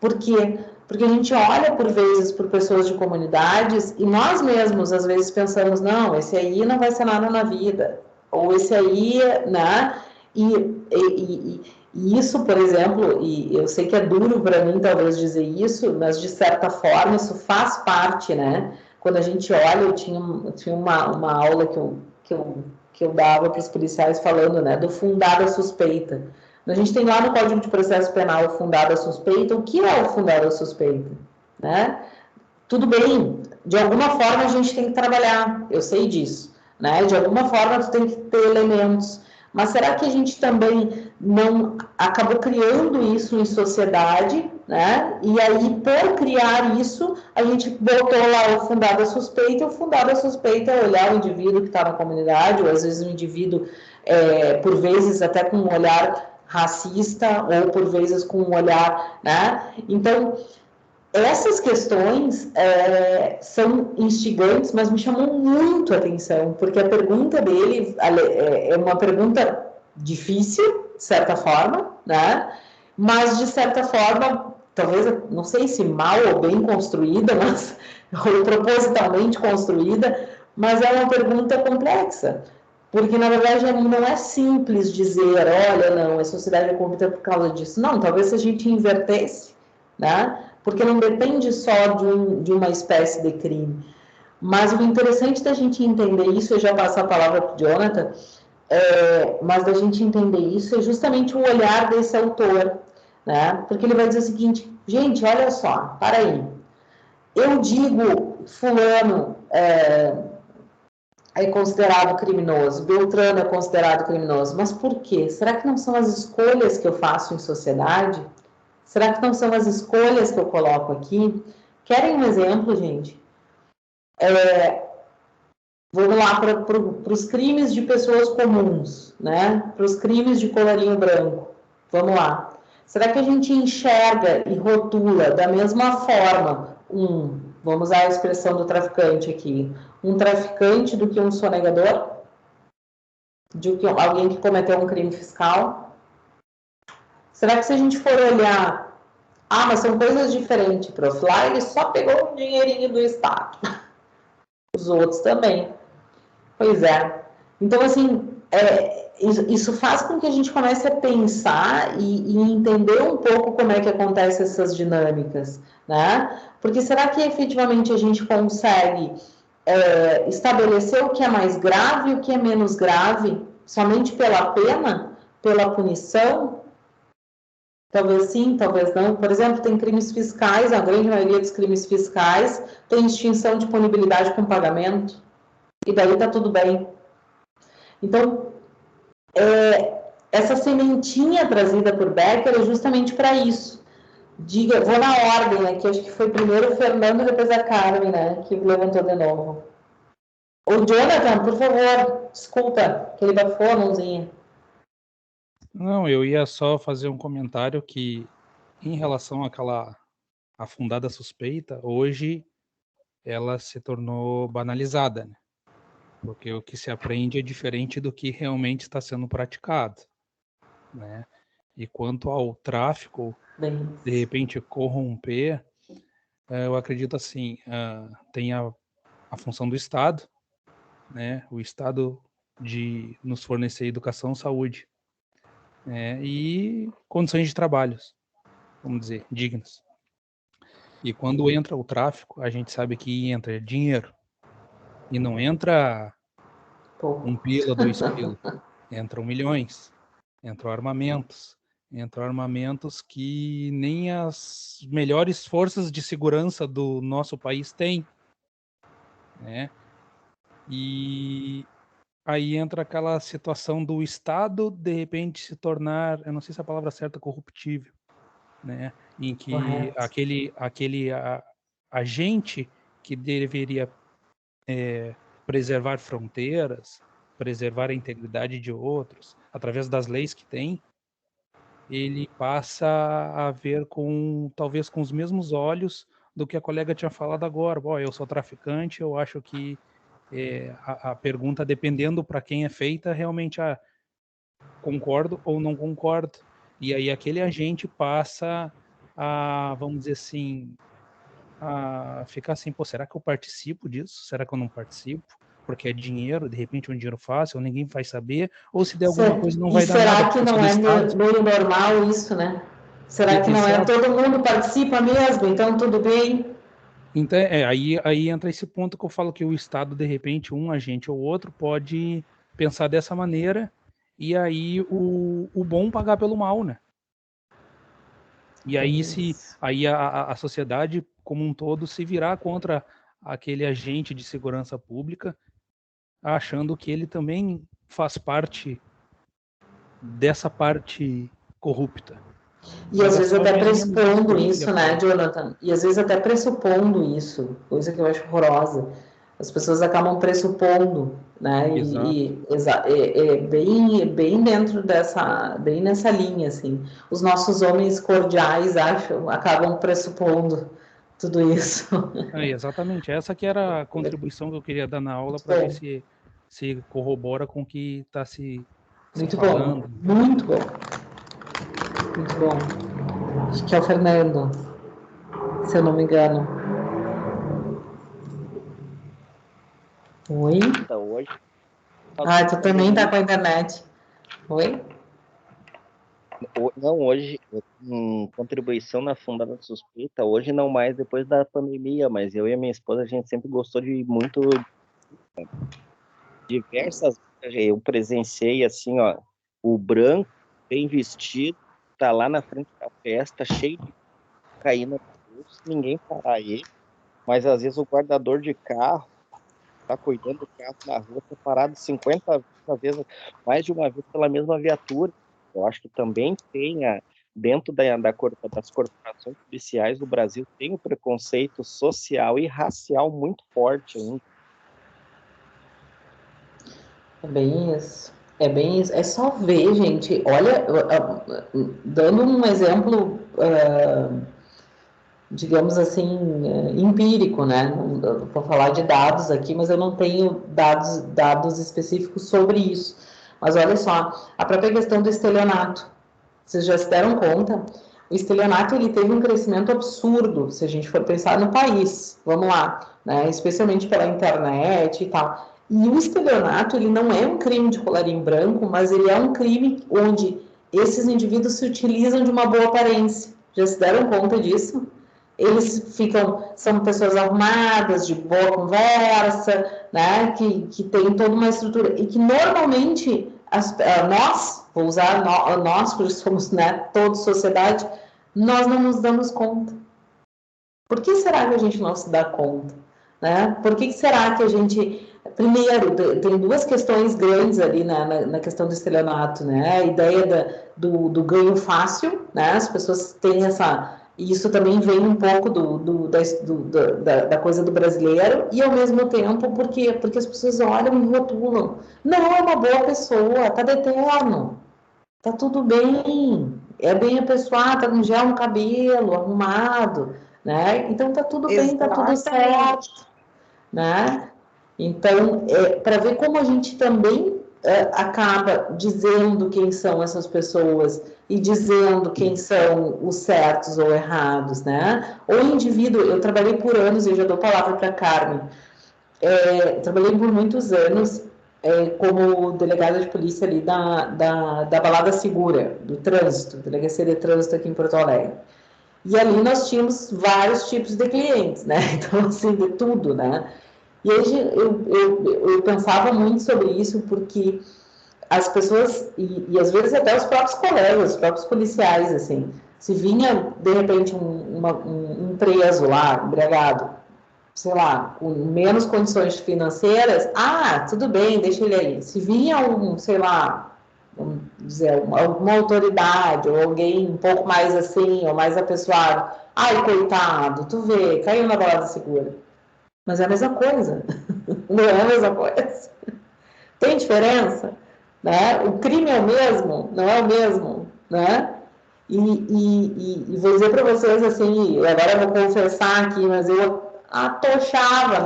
Por quê? Porque a gente olha, por vezes, por pessoas de comunidades e nós mesmos, às vezes, pensamos, não, esse aí não vai ser nada na vida. Ou esse aí, né? E isso, por exemplo, e eu sei que é duro para mim, talvez, dizer isso, mas, de certa forma, isso faz parte, né? Quando a gente olha, eu tinha uma aula que eu dava para os policiais falando, né, do fundada suspeita. A gente tem lá no Código de Processo Penal o fundada suspeita. O que é o fundada suspeita? Né? Tudo bem, de alguma forma a gente tem que trabalhar, eu sei disso, né? De alguma forma tu tem que ter elementos. Mas será que a gente também não acabou criando isso em sociedade, né? E aí, por criar isso, a gente botou lá o fundada suspeita, e o fundada suspeita é olhar o indivíduo que está na comunidade, ou às vezes o indivíduo, por vezes, até com um olhar racista, ou por vezes com um olhar, né? Então, essas questões são instigantes, mas me chamam muito a atenção, porque a pergunta dele é uma pergunta difícil, de certa forma, né? Mas, de certa forma, talvez, não sei se mal ou bem construída, mas, ou propositalmente construída, mas é uma pergunta complexa. Porque, na verdade, não é simples dizer, olha, não, a sociedade é corrupta por causa disso. Não, talvez se a gente invertesse, né? Porque não depende só de uma espécie de crime. Mas o interessante da gente entender isso, eu já passo a palavra para o Jonathan, mas da gente entender isso é justamente o olhar desse autor, né? Porque ele vai dizer o seguinte, gente, olha só, para aí, eu digo fulano é considerado criminoso, Beltrano é considerado criminoso, mas por quê? Será que não são as escolhas que eu faço em sociedade? Será que não são as escolhas que eu coloco aqui? Querem um exemplo, gente? Vamos lá para os crimes de pessoas comuns, né? Para os crimes de colarinho branco. Vamos lá. Será que a gente enxerga e rotula da mesma forma vamos usar a expressão do traficante aqui, um traficante do que um sonegador? De que alguém que cometeu um crime fiscal? Será que se a gente for olhar, mas são coisas diferentes, prof. Lá ele só pegou um dinheirinho do Estado. Os outros também. Pois é. Então, assim, isso faz com que a gente comece a pensar e entender um pouco como é que acontecem essas dinâmicas, né? Porque será que efetivamente a gente consegue estabelecer o que é mais grave e o que é menos grave somente pela pena, pela punição? Talvez sim, talvez não. Por exemplo, tem crimes fiscais, a grande maioria dos crimes fiscais tem extinção de punibilidade com pagamento, e daí tá tudo bem. Então, essa sementinha trazida por Becker é justamente para isso. Vou na ordem aqui, acho que foi primeiro o Fernando e depois a Carmen, né, que levantou de novo. O Jonathan, por favor, desculpa, que ele bafou a mãozinha. Não, eu ia só fazer um comentário que, em relação àquela afundada suspeita, hoje ela se tornou banalizada, né? Porque o que se aprende é diferente do que realmente está sendo praticado, né? E quanto ao tráfico, de repente corromper, eu acredito assim, tem a função do Estado, né? O Estado de nos fornecer educação, saúde, e condições de trabalho, vamos dizer, dignas. E quando entra o tráfico, a gente sabe que entra dinheiro. E não entra 1 pila, 2 pila. Entram milhões. Entram armamentos que nem as melhores forças de segurança do nosso país têm, né? E aí entra aquela situação do Estado, de repente, se tornar, eu não sei se a palavra certa é corruptível, né? Em que aquele agente que deveria preservar fronteiras, preservar a integridade de outros, através das leis que tem, ele passa a ver talvez com os mesmos olhos do que a colega tinha falado agora. Eu sou traficante, eu acho que a pergunta, dependendo para quem é feita, realmente concordo ou não concordo. E aí aquele agente passa a, vamos dizer assim, a ficar assim, pô, será que eu participo disso? Será que eu não participo? Porque é dinheiro, de repente é um dinheiro fácil, ninguém vai saber, ou se der alguma coisa não vai dar nada. Será que não é meio normal isso, né? Será que não é todo mundo participa mesmo, então tudo bem? Então, aí entra esse ponto que eu falo que o Estado, de repente, um agente ou outro pode pensar dessa maneira e aí o bom pagar pelo mal, né? E aí a sociedade como um todo se virar contra aquele agente de segurança pública, achando que ele também faz parte dessa parte corrupta. E às vezes até pressupondo isso, né, Jonathan? E às vezes até pressupondo isso, coisa que eu acho horrorosa. As pessoas acabam pressupondo, né? Bem dentro dessa, bem nessa linha, assim. Os nossos homens cordiais acabam pressupondo tudo isso. Exatamente. Essa que era a contribuição que eu queria dar na aula para ver se corrobora com o que está se falando. Muito bom. Muito bom. Acho que é o Fernando, se eu não me engano. Oi? Então, hoje... tu também tá com a internet. Oi? Não, hoje, contribuição na Fundada Suspeita, hoje não mais depois da pandemia, mas eu e a minha esposa, a gente sempre gostou de muito... Diversas... Eu presenciei, assim, ó, o branco, bem vestido, tá lá na frente da festa, cheio de caindo no bolso, ninguém parar ele, mas às vezes o guardador de carro tá cuidando do carro na rua, tá parado 50 vezes, mais de uma vez pela mesma viatura. Eu acho que também tem, dentro das corporações policiais do Brasil, tem um preconceito social e racial muito forte ainda. É bem isso. É bem isso. É só ver, gente. Olha, dando um exemplo, digamos assim, empírico, né? Não vou falar de dados aqui, mas eu não tenho dados específicos sobre isso. Mas olha só, a própria questão do estelionato. Vocês já se deram conta? O estelionato ele teve um crescimento absurdo, se a gente for pensar no país. Vamos lá, né? Especialmente pela internet e tal. E o estelionato ele não é um crime de colarinho branco, mas ele é um crime onde esses indivíduos se utilizam de uma boa aparência. Já se deram conta disso? Eles são pessoas arrumadas, de boa conversa, né? Que tem toda uma estrutura e que normalmente nós, vou usar nós, porque somos, né, toda sociedade, nós não nos damos conta. Por que será que a gente não se dá conta? Né? Por que será que a gente... Primeiro, tem duas questões grandes ali na questão do estelionato, né? A ideia do ganho fácil, né? As pessoas têm essa... Isso também vem um pouco da coisa do brasileiro, e ao mesmo tempo, porque as pessoas olham e rotulam. Não, é uma boa pessoa, tá de terno, tá tudo bem, é bem apessoado, tá com gel no cabelo, arrumado, né? Então tá tudo bem, tá tudo certo, né? Então, para ver como a gente também acaba dizendo quem são essas pessoas e dizendo quem são os certos ou errados, né? O indivíduo, eu trabalhei por anos, eu já dou palavra para a Carmen, trabalhei por muitos anos como delegada de polícia ali da Balada Segura, do trânsito, delegacia de trânsito aqui em Porto Alegre. E ali nós tínhamos vários tipos de clientes, né? Então, assim, de tudo, né? E aí eu pensava muito sobre isso, porque as pessoas, e às vezes até os próprios colegas, os próprios policiais, assim, se vinha, de repente, um preso lá, embriagado, sei lá, com menos condições financeiras, tudo bem, deixa ele aí. Se vinha sei lá, vamos dizer, alguma autoridade, ou alguém um pouco mais assim, ou mais apessoado, coitado, tu vê, caiu na balada segura. Mas é a mesma coisa, não é a mesma coisa. Tem diferença, né? O crime é o mesmo, não é o mesmo, né? E vou dizer para vocês assim, agora eu vou confessar aqui, mas eu atochava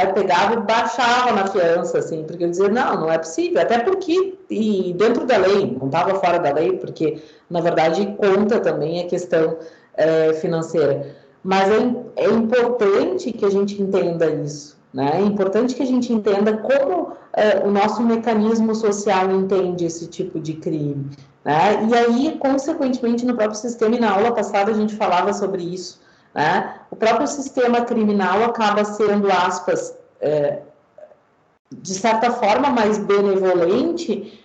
eu pegava e baixava na fiança, assim, porque eu dizia, não é possível, até porque, e dentro da lei, não estava fora da lei, porque na verdade, conta também a questão financeira. Mas é importante que a gente entenda isso, né? É importante que a gente entenda como o nosso mecanismo social entende esse tipo de crime, né? E aí, consequentemente, no próprio sistema, e na aula passada a gente falava sobre isso, né? O próprio sistema criminal acaba sendo, aspas, de certa forma mais benevolente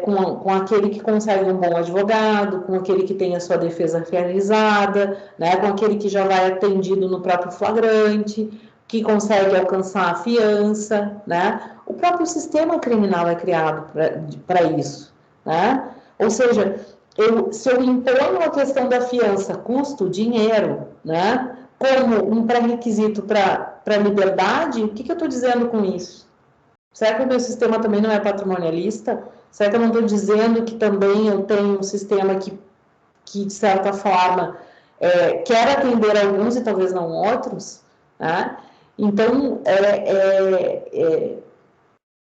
com aquele que consegue um bom advogado, com aquele que tem a sua defesa realizada, né, com aquele que já vai atendido no próprio flagrante, que consegue alcançar a fiança, né? O próprio sistema criminal é criado para isso, né? Ou seja, se eu imponho a questão da fiança, custo, dinheiro, né, como um pré-requisito para a liberdade, o que eu estou dizendo com isso? Será que o meu sistema também não é patrimonialista? Será que eu não estou dizendo que também eu tenho um sistema que de certa forma, quer atender alguns e talvez não outros? Né? Então,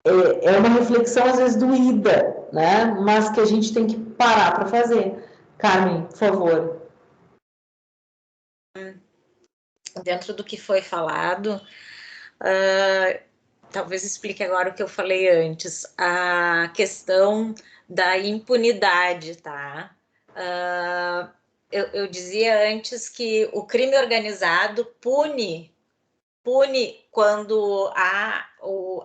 é uma reflexão, às vezes, doída, né? Mas que a gente tem que parar para fazer. Carmen, por favor. Dentro do que foi falado, talvez explique agora o que eu falei antes, a questão da impunidade, tá? Eu dizia antes que o crime organizado pune quando há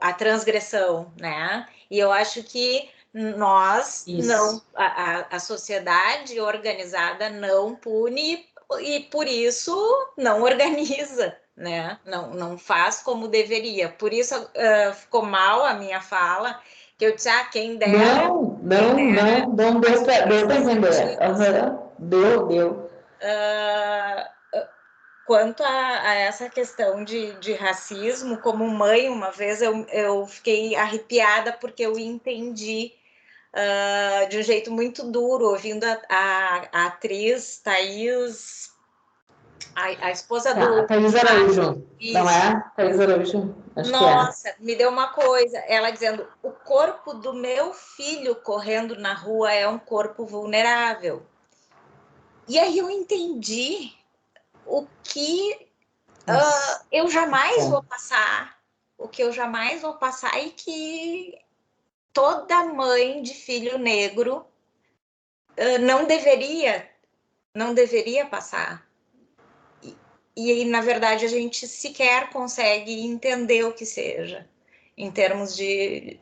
a transgressão, né? E eu acho que nós não, a sociedade organizada não pune e por isso não organiza, né? Não faz como deveria. Por isso ficou mal a minha fala, que eu disse, quem dera... Não deu para entender. Deu. Quanto a essa questão de racismo, como mãe, uma vez eu fiquei arrepiada porque eu entendi de um jeito muito duro, ouvindo a atriz Thaís, a esposa do... Thaís Araújo, não é? Thaís Araújo, acho Nossa, que me deu uma coisa, ela dizendo, o corpo do meu filho correndo na rua é um corpo vulnerável. E aí eu entendi o que eu jamais vou passar, o que eu jamais vou passar e que toda mãe de filho negro não deveria passar. E na verdade, a gente sequer consegue entender o que seja, em termos de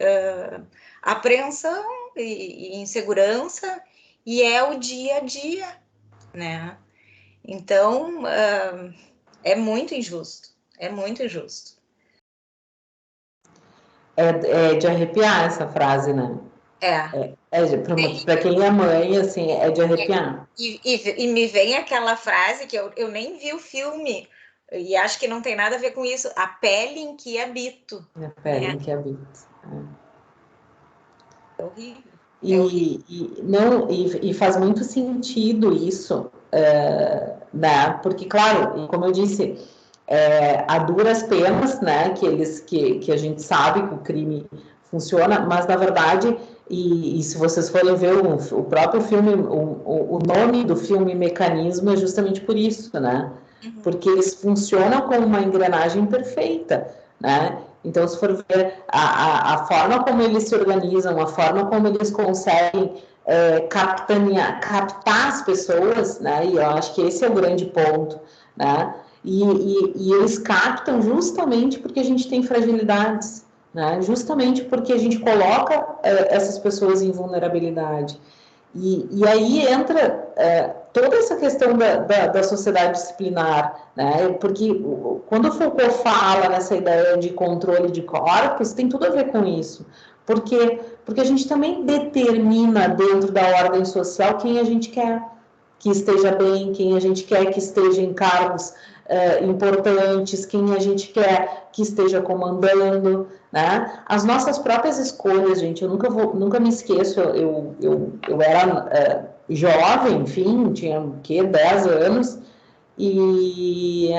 apreensão e insegurança, e é o dia a dia, né? Então, é muito injusto. É muito injusto. É de arrepiar essa frase, né? Para quem é mãe, assim, é de arrepiar. E me vem aquela frase que eu nem vi o filme, e acho que não tem nada a ver com isso. A pele em que habito. A pele em que habito. É horrível. E faz muito sentido isso, né? Porque, claro, como eu disse, há duras penas, né? Que a gente sabe que o crime funciona, mas na verdade, e se vocês forem ver o próprio filme, o nome do filme Mecanismo é justamente por isso, né? Porque eles funcionam como uma engrenagem perfeita, né? Então, se for ver a forma como eles se organizam, a forma como eles conseguem captar as pessoas, né? E eu acho que esse é o grande ponto, né? E eles captam justamente porque a gente tem fragilidades, né? Justamente porque a gente coloca essas pessoas em vulnerabilidade. E aí entra toda essa questão da sociedade disciplinar, né? Porque quando o Foucault fala nessa ideia de controle de corpos, tem tudo a ver com isso. Porque a gente também determina dentro da ordem social quem a gente quer que esteja bem, quem a gente quer que esteja em cargos importantes, quem a gente quer que esteja comandando, né? As nossas próprias escolhas, gente, eu nunca me esqueço, eu era jovem, enfim, tinha o quê, 10 anos, e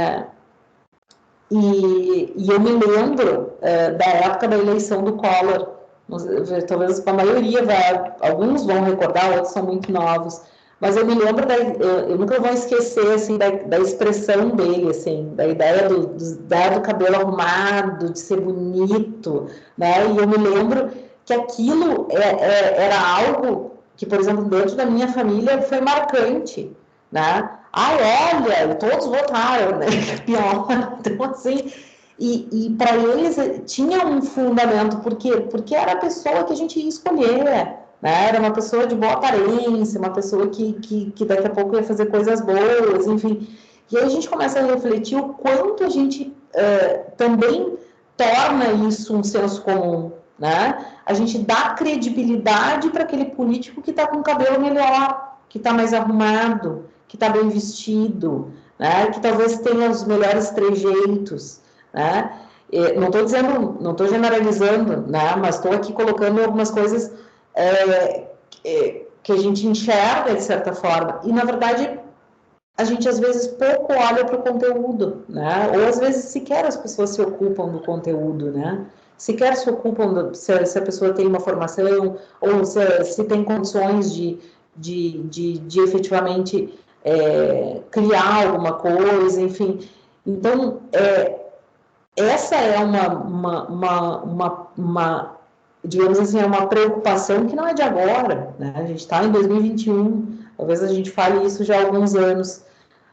eu me lembro da época da eleição do Collor, talvez a maioria alguns vão recordar, outros são muito novos, Mas eu me lembro, eu nunca vou esquecer, assim, da expressão dele, assim, da ideia do cabelo arrumado, de ser bonito, né? E eu me lembro que aquilo era algo que, por exemplo, dentro da minha família foi marcante, né? Ai, olha, e todos votaram, né? Pior. Então, assim, e para eles tinha um fundamento, por quê? Porque era a pessoa que a gente ia escolher, né? Era uma pessoa de boa aparência, uma pessoa que daqui a pouco ia fazer coisas boas, enfim. E aí a gente começa a refletir o quanto a gente também torna isso um senso comum, né? A gente dá credibilidade para aquele político que está com o cabelo melhor, que está mais arrumado, que está bem vestido, né? Que talvez tenha os melhores trejeitos, né? Não estou dizendo, não estou generalizando, né? Mas estou aqui colocando algumas coisas que a gente enxerga de certa forma. E na verdade a gente às vezes pouco olha para o conteúdo, né? Ou às vezes sequer as pessoas se ocupam do conteúdo, né? Sequer se ocupam se a pessoa tem uma formação ou se tem condições de efetivamente criar alguma coisa, enfim. Então, essa é digamos assim, é uma preocupação que não é de agora, né? A gente está em 2021, talvez a gente fale isso já há alguns anos,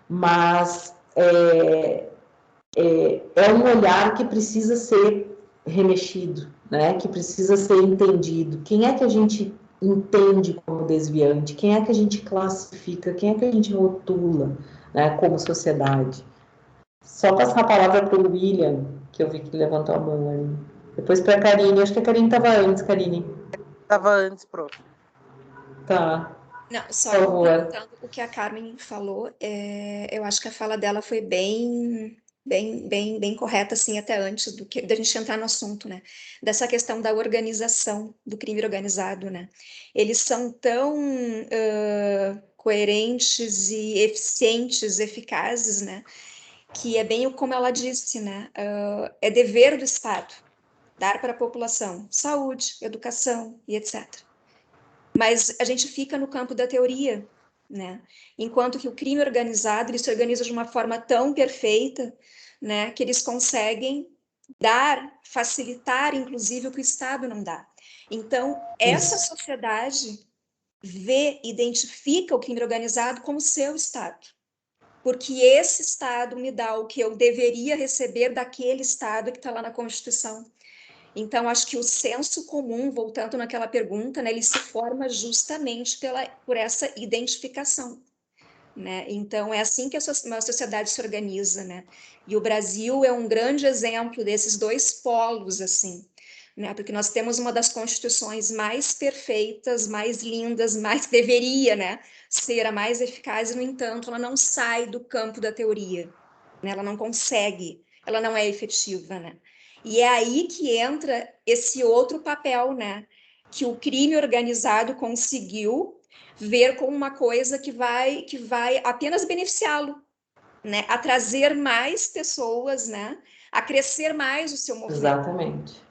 mas é um olhar que precisa ser remexido, né? Que precisa ser entendido. Quem é que a gente entende como desviante? Quem é que a gente classifica? Quem é que a gente rotula, né, como sociedade? Só passar a palavra para o William, que eu vi que levantou a mão aí. Depois para a Karine. Acho que a Karine estava antes, Karine. Estava antes, prof. Tá. Não, só complementando o que a Carmen falou, eu acho que a fala dela foi bem correta, assim, até antes da gente entrar no assunto, né? Dessa questão da organização, do crime organizado, né? Eles são tão coerentes e eficientes, eficazes, né? Que é bem como ela disse, né? É dever do Estado dar para a população saúde, educação e etc. Mas a gente fica no campo da teoria, né? Enquanto que o crime organizado, ele se organiza de uma forma tão perfeita, né, que eles conseguem facilitar, inclusive, o que o Estado não dá. Então, essa sociedade identifica o crime organizado como seu Estado, porque esse Estado me dá o que eu deveria receber daquele Estado que está lá na Constituição. Então, acho que o senso comum, voltando naquela pergunta, né, ele se forma justamente por essa identificação, né? Então, é assim que uma sociedade se organiza, né? E o Brasil é um grande exemplo desses dois polos, assim, né? Porque nós temos uma das constituições mais perfeitas, mais lindas, mais deveria, né, ser a mais eficaz, e, no entanto, ela não sai do campo da teoria, né? Ela não consegue, ela não é efetiva, né? E é aí que entra esse outro papel, né? Que o crime organizado conseguiu ver como uma coisa que vai apenas beneficiá-lo, né? A trazer mais pessoas, né? A crescer mais o seu movimento. Exatamente.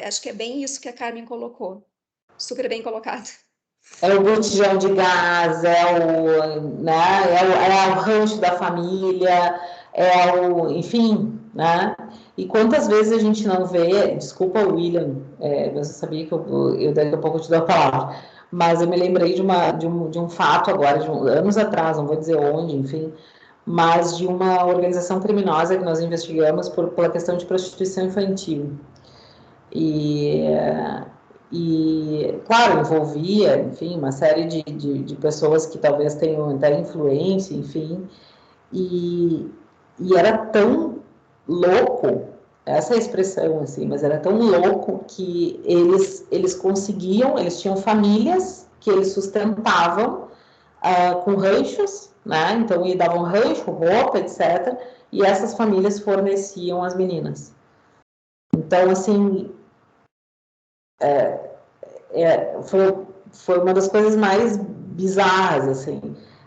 Acho que é bem isso que a Carmen colocou. Super bem colocado. É o botijão de gás, é o rancho da família, enfim, né? E quantas vezes a gente não vê, desculpa, William, você sabia que eu daqui a pouco te dou a palavra, mas eu me lembrei de um fato agora, anos atrás, não vou dizer onde, enfim, mas de uma organização criminosa que nós investigamos pela questão de prostituição infantil. E, claro, envolvia, enfim, uma série de pessoas que talvez tenham até influência, enfim, e era tão louco, essa é a expressão, assim, mas era tão louco que eles conseguiam, eles tinham famílias que eles sustentavam com ranchos, né, então eles davam rancho, roupa, etc., e essas famílias forneciam as meninas. Então, assim, foi uma das coisas mais bizarras, assim.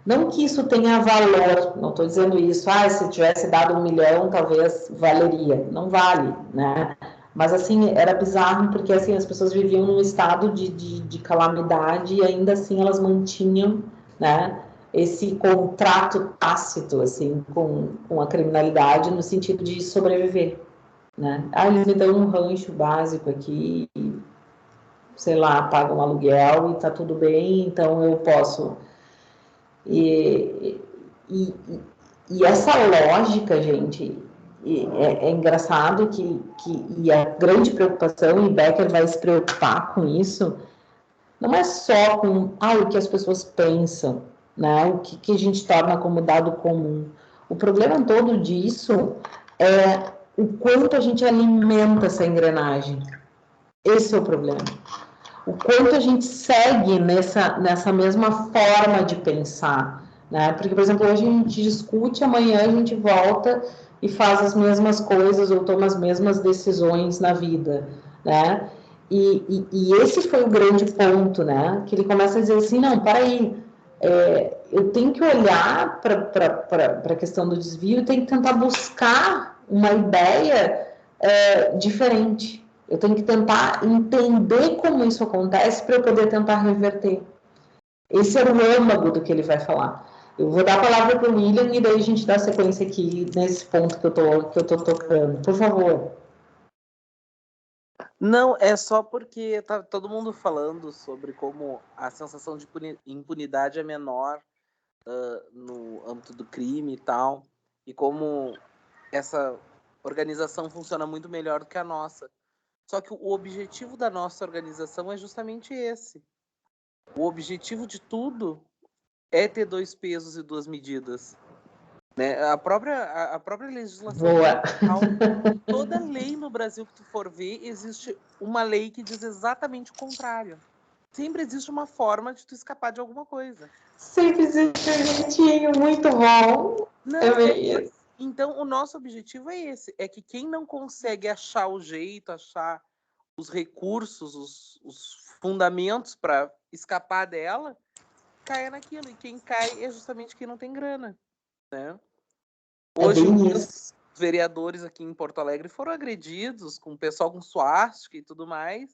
Não que isso tenha valor, não estou dizendo isso, se tivesse dado 1 milhão, talvez valeria. Não vale, né? Mas, assim, era bizarro porque, assim, as pessoas viviam num estado de calamidade e ainda assim elas mantinham né, esse contrato tácito, assim, com a criminalidade no sentido de sobreviver, né? Eles me dão um rancho básico aqui, sei lá, pagam um aluguel e tá tudo bem, então eu posso... E essa lógica, gente, é engraçado e a grande preocupação, e Becker vai se preocupar com isso, não é só com o que as pessoas pensam, né? O que a gente torna como dado comum. O problema todo disso é o quanto a gente alimenta essa engrenagem. Esse é o problema. O quanto a gente segue nessa mesma forma de pensar, né? Porque, por exemplo, hoje a gente discute, amanhã a gente volta e faz as mesmas coisas ou toma as mesmas decisões na vida, né? E esse foi o grande ponto, né? Que ele começa a dizer assim, não, peraí, eu tenho que olhar para a questão do desvio, tenho que tentar buscar uma ideia diferente. Eu tenho que tentar entender como isso acontece para eu poder tentar reverter. Esse é o âmago do que ele vai falar. Eu vou dar a palavra para o William e daí a gente dá sequência aqui nesse ponto que eu tô tocando. Por favor. Não, é só porque tá todo mundo falando sobre como a sensação de impunidade é menor no âmbito do crime e tal, e como essa organização funciona muito melhor do que a nossa. Só que o objetivo da nossa organização é justamente esse. O objetivo de tudo é ter 2 pesos e 2 medidas. Né? A própria legislação ambiental, toda lei no Brasil que tu for ver, existe uma lei que diz exatamente o contrário. Sempre existe uma forma de tu escapar de alguma coisa. Sempre existe um jeitinho muito bom. Não, então, o nosso objetivo é esse. É que quem não consegue achar o jeito, achar os recursos, os fundamentos para escapar dela, caia naquilo. E quem cai é justamente quem não tem grana. Né? Hoje, os vereadores aqui em Porto Alegre foram agredidos, com o pessoal com suástica e tudo mais,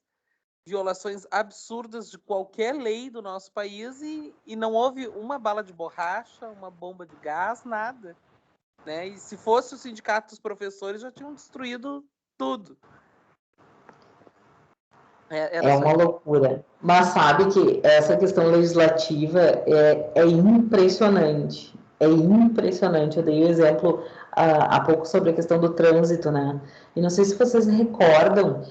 violações absurdas de qualquer lei do nosso país e não houve uma bala de borracha, uma bomba de gás, nada. Né? E se fosse o sindicato dos professores, já tinham destruído tudo. É uma loucura. Mas sabe que essa questão legislativa é impressionante. É impressionante. Eu dei o exemplo há pouco sobre a questão do trânsito, né? E não sei se vocês recordam,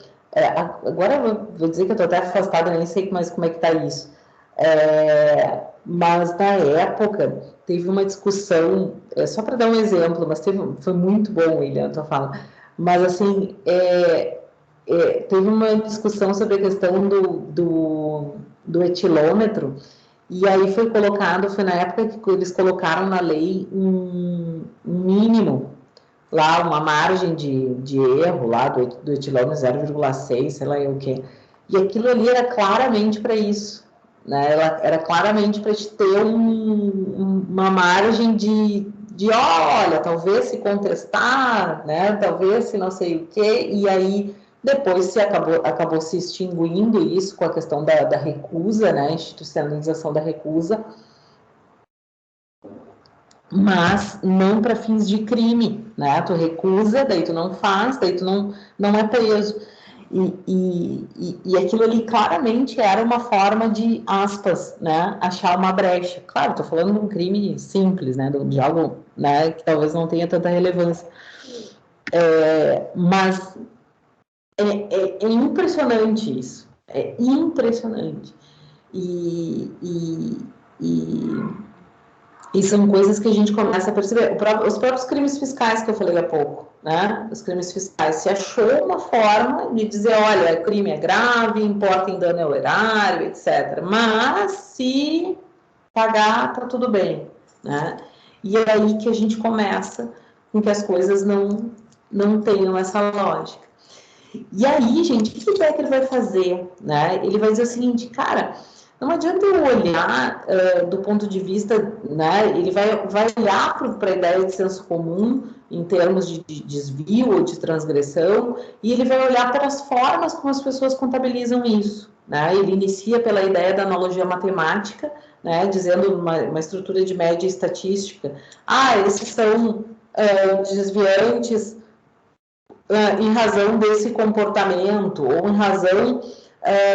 agora eu vou dizer que eu estou até afastada, nem sei mais como é que está isso. Mas na época teve uma discussão, só para dar um exemplo, mas foi muito bom, William, a tua fala. Mas assim, teve uma discussão sobre a questão do etilômetro, e aí foi na época que eles colocaram na lei um mínimo, lá uma margem de erro lá do etilômetro 0,6, sei lá o que, e aquilo ali era claramente para isso, né? Era claramente para ter uma margem de olha, talvez se contestar, né? Talvez se não sei o que, e aí depois acabou se extinguindo isso com a questão da recusa, né? A institucionalização da recusa, mas não para fins de crime, né? Tu recusa, daí tu não faz, daí tu não é preso. E aquilo ali claramente era uma forma de, aspas, né, achar uma brecha. Claro, estou falando de um crime simples, né, de algo, né, que talvez não tenha tanta relevância. Mas é impressionante isso. É impressionante. E são coisas que a gente começa a perceber. Os próprios crimes fiscais que eu falei há pouco, né? Os crimes fiscais. Se achou uma forma de dizer, olha, o crime é grave, importa em dano ao erário, etc. Mas se pagar, tá tudo bem, né? E é aí que a gente começa com que as coisas não tenham essa lógica. E aí, gente, o que o Becker vai fazer, né? Ele vai dizer o seguinte, cara, não adianta eu olhar do ponto de vista, né? Ele vai olhar para a ideia de senso comum em termos de desvio ou de transgressão, e ele vai olhar para as formas como as pessoas contabilizam isso, né? Ele inicia pela ideia da analogia matemática, né, dizendo uma estrutura de média estatística, esses são desviantes em razão desse comportamento, ou em razão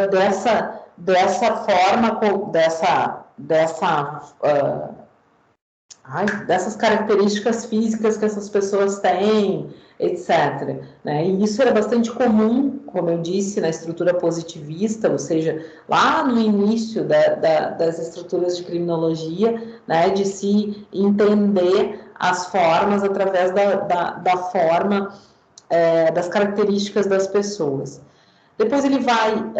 dessa forma, dessas características físicas que essas pessoas têm, etc. Né? E isso era bastante comum, como eu disse, na estrutura positivista, ou seja, lá no início das estruturas de criminologia, né, de se entender as formas através da forma, das características das pessoas. Depois ele vai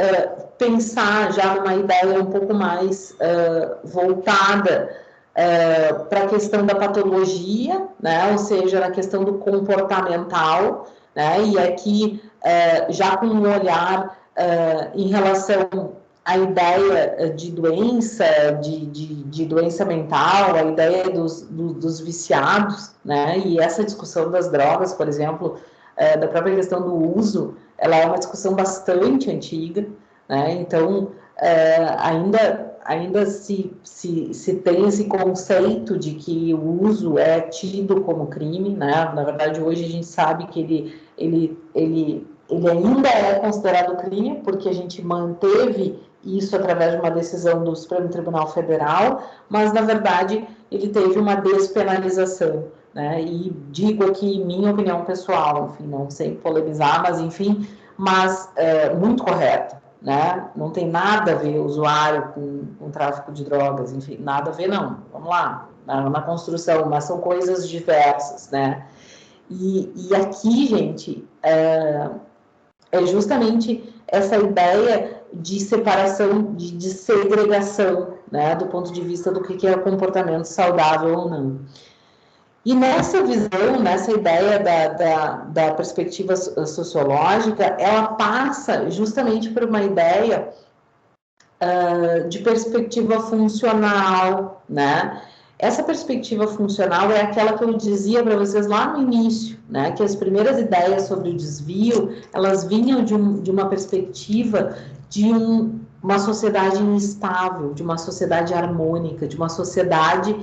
pensar já numa ideia um pouco mais voltada para a questão da patologia, né? Ou seja, na questão do comportamental, né? E aqui já com um olhar em relação à ideia de doença, de doença mental, a ideia dos viciados, né? E essa discussão das drogas, por exemplo, da própria questão do uso, ela é uma discussão bastante antiga, né? Então, ainda se tem esse conceito de que o uso é tido como crime, né? Na verdade, hoje a gente sabe que ele ainda é considerado crime, porque a gente manteve isso através de uma decisão do Supremo Tribunal Federal, mas, na verdade, ele teve uma despenalização, né? E digo aqui minha opinião pessoal, enfim, não sei polemizar, mas, enfim, muito correta. Né? Não tem nada a ver usuário com tráfico de drogas, enfim, nada a ver, não. Vamos lá, na construção, mas são coisas diversas, né? E aqui, gente, é justamente essa ideia de separação, de segregação, né? Do ponto de vista do que é o comportamento saudável ou não. E nessa visão, nessa ideia da perspectiva sociológica, ela passa justamente por uma ideia de perspectiva funcional, né? Essa perspectiva funcional é aquela que eu dizia para vocês lá no início, né? Que as primeiras ideias sobre o desvio, elas vinham de uma perspectiva de uma sociedade instável, de uma sociedade harmônica, de uma sociedade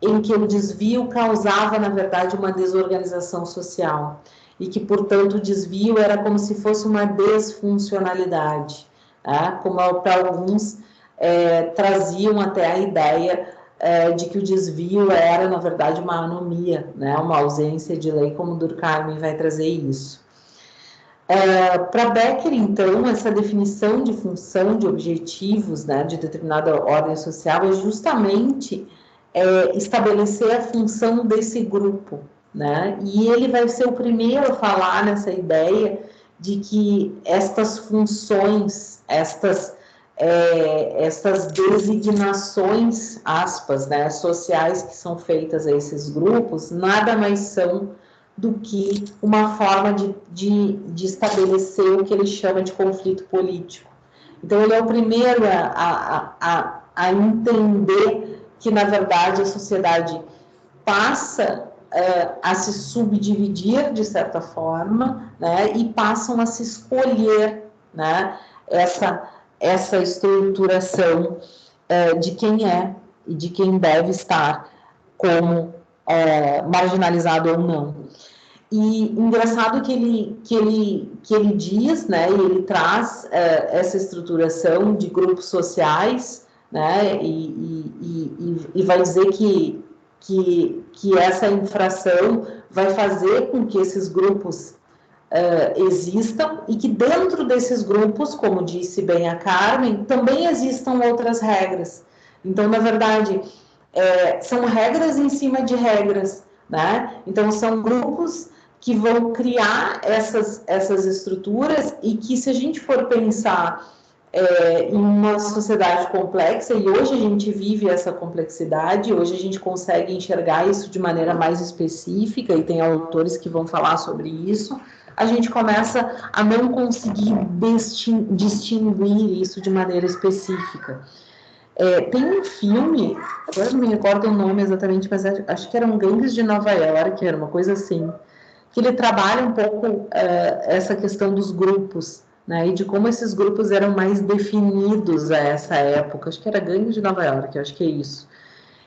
em que o desvio causava, na verdade, uma desorganização social e que, portanto, o desvio era como se fosse uma desfuncionalidade, né? Como para alguns traziam até a ideia de que o desvio era, na verdade, uma anomia, né? Uma ausência de lei, como Durkheim vai trazer isso. Para Becker, então, essa definição de função, de objetivos, né, de determinada ordem social é justamente estabelecer a função desse grupo, né? E ele vai ser o primeiro a falar nessa ideia de que estas funções, estas designações, aspas, né, sociais que são feitas a esses grupos, nada mais são do que uma forma de estabelecer o que ele chama de conflito político. Então, ele é o primeiro a entender que, na verdade, a sociedade passa a se subdividir, de certa forma, né, e passam a se escolher, né, essa estruturação de quem é e de quem deve estar como marginalizado ou não. E engraçado que ele diz, né, e ele traz essa estruturação de grupos sociais, né, e vai dizer que essa infração vai fazer com que esses grupos existam e que dentro desses grupos, como disse bem a Carmen, também existam outras regras. Então, na verdade, são regras em cima de regras, né? Então, são grupos que vão criar essas estruturas e que, se a gente for pensar em uma sociedade complexa, e hoje a gente vive essa complexidade, hoje a gente consegue enxergar isso de maneira mais específica, e tem autores que vão falar sobre isso, a gente começa a não conseguir distinguir isso de maneira específica. Tem um filme, agora não me recordo o nome exatamente, mas acho que era um Gangues de Nova York, era uma coisa assim, que ele trabalha um pouco essa questão dos grupos, né, e de como esses grupos eram mais definidos a essa época. Acho que era Gangue de Nova York, acho que é isso.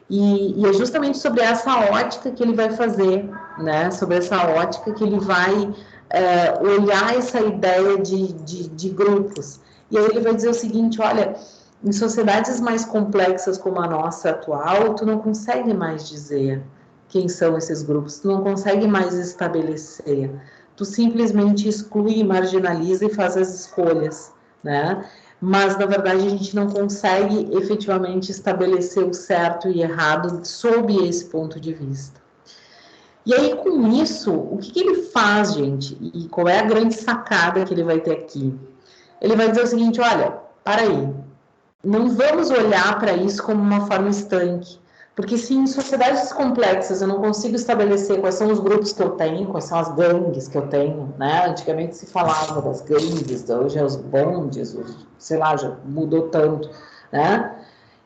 E é justamente sobre essa ótica que ele vai fazer, né, sobre essa ótica que ele vai olhar essa ideia de grupos. E aí ele vai dizer o seguinte, olha, em sociedades mais complexas como a nossa atual, tu não consegue mais dizer quem são esses grupos, tu não consegue mais estabelecer, tu simplesmente exclui, marginaliza e faz as escolhas, né? Mas, na verdade, a gente não consegue efetivamente estabelecer o certo e errado sob esse ponto de vista. E aí, com isso, o que ele faz, gente? E qual é a grande sacada que ele vai ter aqui? Ele vai dizer o seguinte, olha, para aí, não vamos olhar para isso como uma forma estanque, porque se em sociedades complexas eu não consigo estabelecer quais são os grupos que eu tenho, quais são as gangues que eu tenho, né? Antigamente se falava das gangues, hoje é os bondes, sei lá, já mudou tanto, né?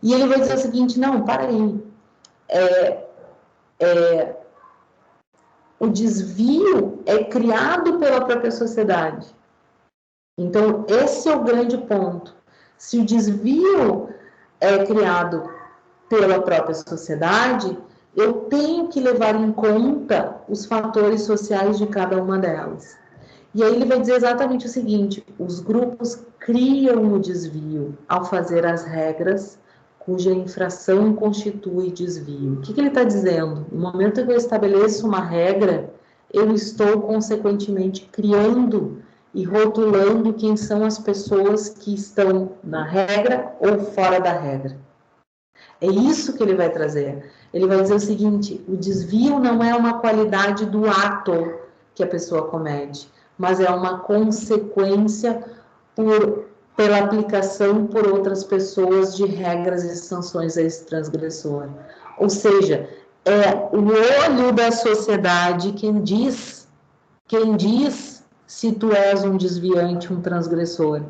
E ele vai dizer o seguinte, não, para aí, o desvio é criado pela própria sociedade. Então, esse é o grande ponto. Se o desvio é criado pela própria sociedade, eu tenho que levar em conta os fatores sociais de cada uma delas. E aí ele vai dizer exatamente o seguinte, os grupos criam o desvio ao fazer as regras cuja infração constitui desvio. O que ele está dizendo? No momento em que eu estabeleço uma regra, eu estou, consequentemente, criando e rotulando quem são as pessoas que estão na regra ou fora da regra. É isso que ele vai trazer. Ele vai dizer o seguinte, o desvio não é uma qualidade do ato que a pessoa comete, mas é uma consequência pela aplicação por outras pessoas de regras e sanções a esse transgressor. Ou seja, é o olho da sociedade quem diz se tu és um desviante, um transgressor.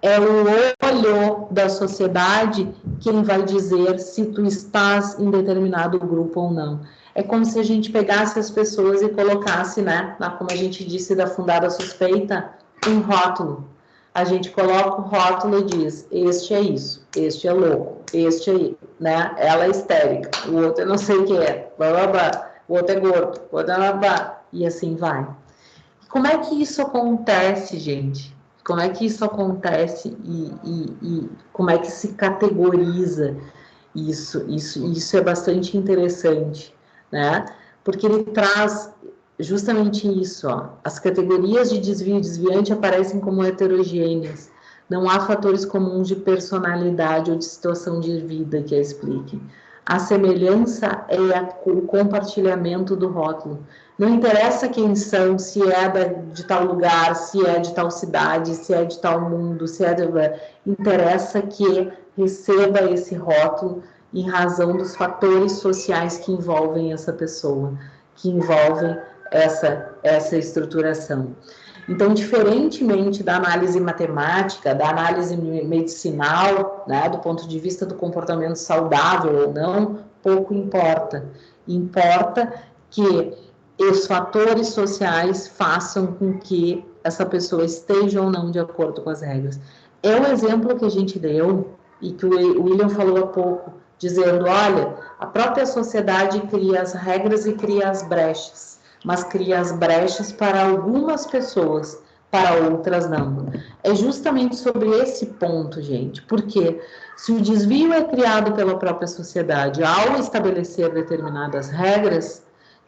É o olho da sociedade quem vai dizer se tu estás em determinado grupo ou não. É como se a gente pegasse as pessoas e colocasse, né, como a gente disse da fundada suspeita, um rótulo. A gente coloca o rótulo e diz, este é isso, este é louco, este é, né, ela é histérica, o outro eu não sei o que é, blá, blá, blá, o outro é gordo, o outro é blá, blá, e assim vai. Como é que isso acontece, gente? Como é que isso acontece e como é que se categoriza isso? Isso é bastante interessante, né? Porque ele traz justamente isso, ó. As categorias de desvio e desviante aparecem como heterogêneas. Não há fatores comuns de personalidade ou de situação de vida que a expliquem. A semelhança é o compartilhamento do rótulo. Não interessa quem são, se é de tal lugar, se é de tal cidade, se é de tal mundo, se é de... Interessa que receba esse rótulo em razão dos fatores sociais que envolvem essa pessoa, que envolvem essa estruturação. Então, diferentemente da análise matemática, da análise medicinal, né, do ponto de vista do comportamento saudável ou não, pouco importa. Importa que os fatores sociais façam com que essa pessoa esteja ou não de acordo com as regras. É o exemplo que a gente deu e que o William falou há pouco, dizendo, olha, a própria sociedade cria as regras e cria as brechas, mas cria as brechas para algumas pessoas, para outras não. É justamente sobre esse ponto, gente, porque se o desvio é criado pela própria sociedade ao estabelecer determinadas regras,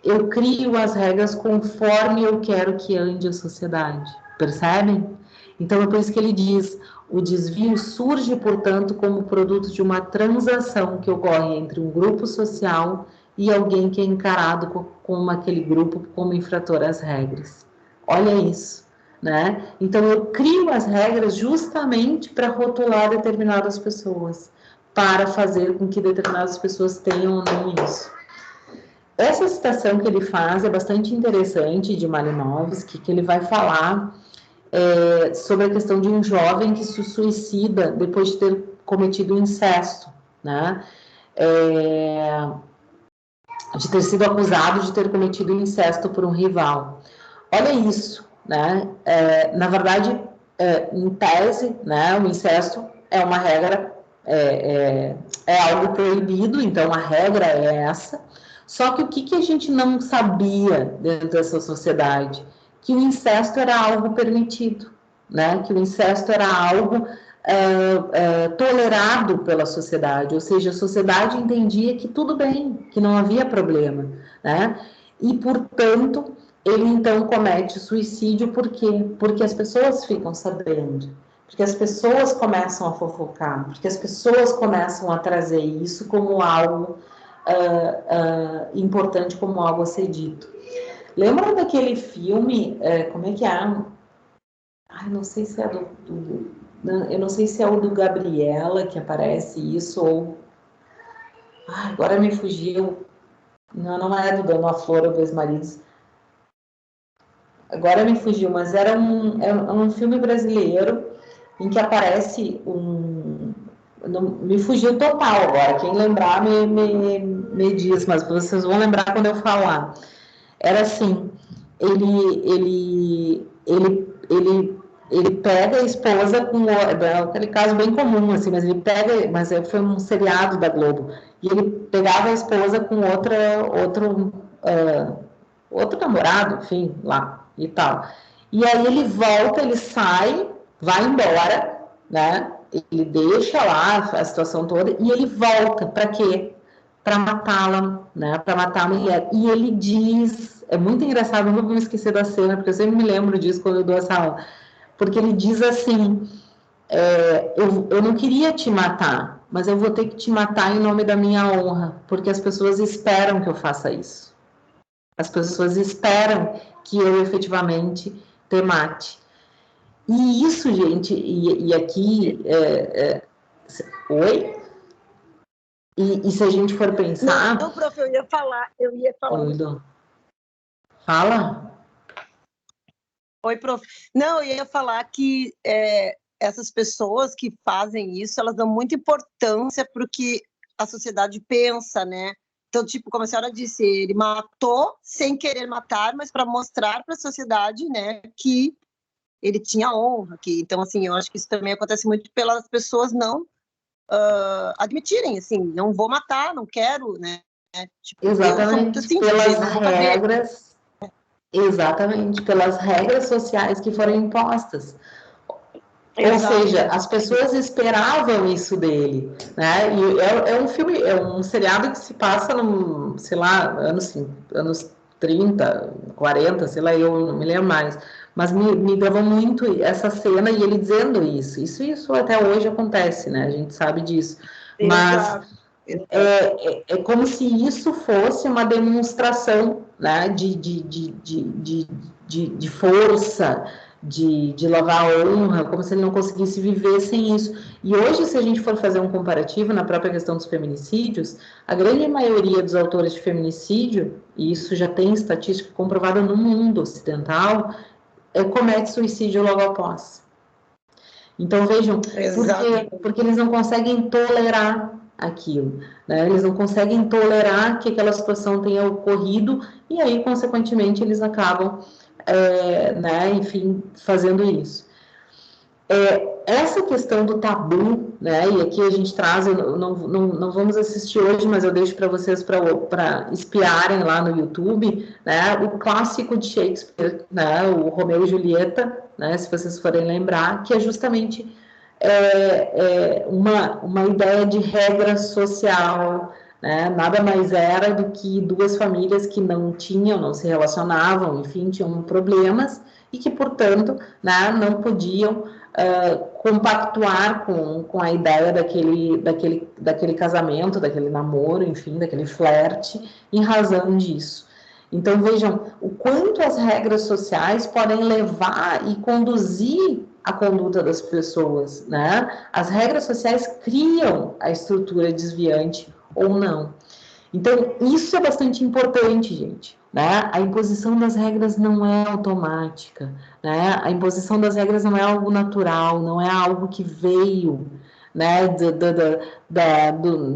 eu crio as regras conforme eu quero que ande a sociedade, percebem? Então, é por isso que ele diz, o desvio surge, portanto, como produto de uma transação que ocorre entre um grupo social e alguém que é encarado como aquele grupo como infrator às regras. Olha isso, né? Então, eu crio as regras justamente para rotular determinadas pessoas, para fazer com que determinadas pessoas tenham ou não isso. Essa citação que ele faz é bastante interessante, de Malinowski, que ele vai falar sobre a questão de um jovem que se suicida depois de ter cometido incesto, né? De ter sido acusado de ter cometido incesto por um rival. Olha isso, né? Na verdade, em tese, né, o incesto é uma regra, é algo proibido, então a regra é essa. Só que o que a gente não sabia dentro dessa sociedade? Que o incesto era algo permitido, né? Que o incesto era algo tolerado pela sociedade, ou seja, a sociedade entendia que tudo bem, que não havia problema, né? E, portanto, ele então comete suicídio, por quê? Porque as pessoas ficam sabendo, porque as pessoas começam a fofocar, porque as pessoas começam a trazer isso como algo importante, como algo a ser dito. Lembra daquele filme, como é que é? Ai, não sei se é eu não sei se é o do Gabriela que aparece isso, ou... agora me fugiu. Não é do Dando a Flor ou Dois Maridos. Agora me fugiu, mas era um filme brasileiro em que aparece me fugiu total agora. Quem lembrar me diz, mas vocês vão lembrar quando eu falar. Era assim, ele pega a esposa com aquele caso bem comum, assim, mas ele pega, mas foi um seriado da Globo, e ele pegava a esposa com outro namorado, enfim, lá e tal. E aí ele volta, ele sai, vai embora, né? Ele deixa lá a situação toda e ele volta para quê? Para matá-la, né? Para matar a mulher. E ele diz, é muito engraçado, não vou me esquecer da cena, porque eu sempre me lembro disso quando eu dou essa aula. Porque ele diz assim: eu não queria te matar, mas eu vou ter que te matar em nome da minha honra, porque as pessoas esperam que eu faça isso. As pessoas esperam que eu efetivamente te mate. E isso, gente, e aqui... Oi? E se a gente for pensar... Não, prof, eu ia falar. Oi, fala. Oi, prof. Não, eu ia falar que essas pessoas que fazem isso, elas dão muita importância para o que a sociedade pensa, né? Então, tipo, como a senhora disse, ele matou sem querer matar, mas para mostrar para a sociedade, né, que ele tinha honra. Então, assim, eu acho que isso também acontece muito pelas pessoas não admitirem, assim, não vou matar, não quero, né? Tipo, exatamente, assim, pelas regras... Exatamente, pelas regras sociais que foram impostas. Exato. Ou seja, as pessoas esperavam isso dele, né? E é um filme, é um seriado que se passa sei lá, anos 30, 40, sei lá, eu não me lembro mais. Mas me dava muito essa cena e ele dizendo isso. Isso até hoje acontece, né? A gente sabe disso. Mas é como se isso fosse uma demonstração, né? de força, de lavar a honra, como se ele não conseguisse viver sem isso. E hoje, se a gente for fazer um comparativo na própria questão dos feminicídios, a grande maioria dos autores de feminicídio, e isso já tem estatística comprovada no mundo ocidental, comete suicídio logo após. Então, vejam, porque eles não conseguem tolerar aquilo, né? Eles não conseguem tolerar que aquela situação tenha ocorrido, e aí, consequentemente, eles acabam né, enfim, fazendo isso. Essa questão do tabu, né, e aqui a gente traz, não vamos assistir hoje, mas eu deixo para vocês para espiarem lá no YouTube, né, o clássico de Shakespeare, né, o Romeu e Julieta, né, se vocês forem lembrar, que é justamente uma ideia de regra social, né? Nada mais era do que duas famílias que não se relacionavam, enfim, tinham problemas e que, portanto, né, não podiam compactuar com a ideia daquele casamento, daquele namoro, enfim, daquele flerte, em razão disso. Então, vejam o quanto as regras sociais podem levar e conduzir a conduta das pessoas, né? As regras sociais criam a estrutura desviante ou não. Então, isso é bastante importante, gente, né? A imposição das regras não é automática, né? A imposição das regras não é algo natural, não é algo que veio, né,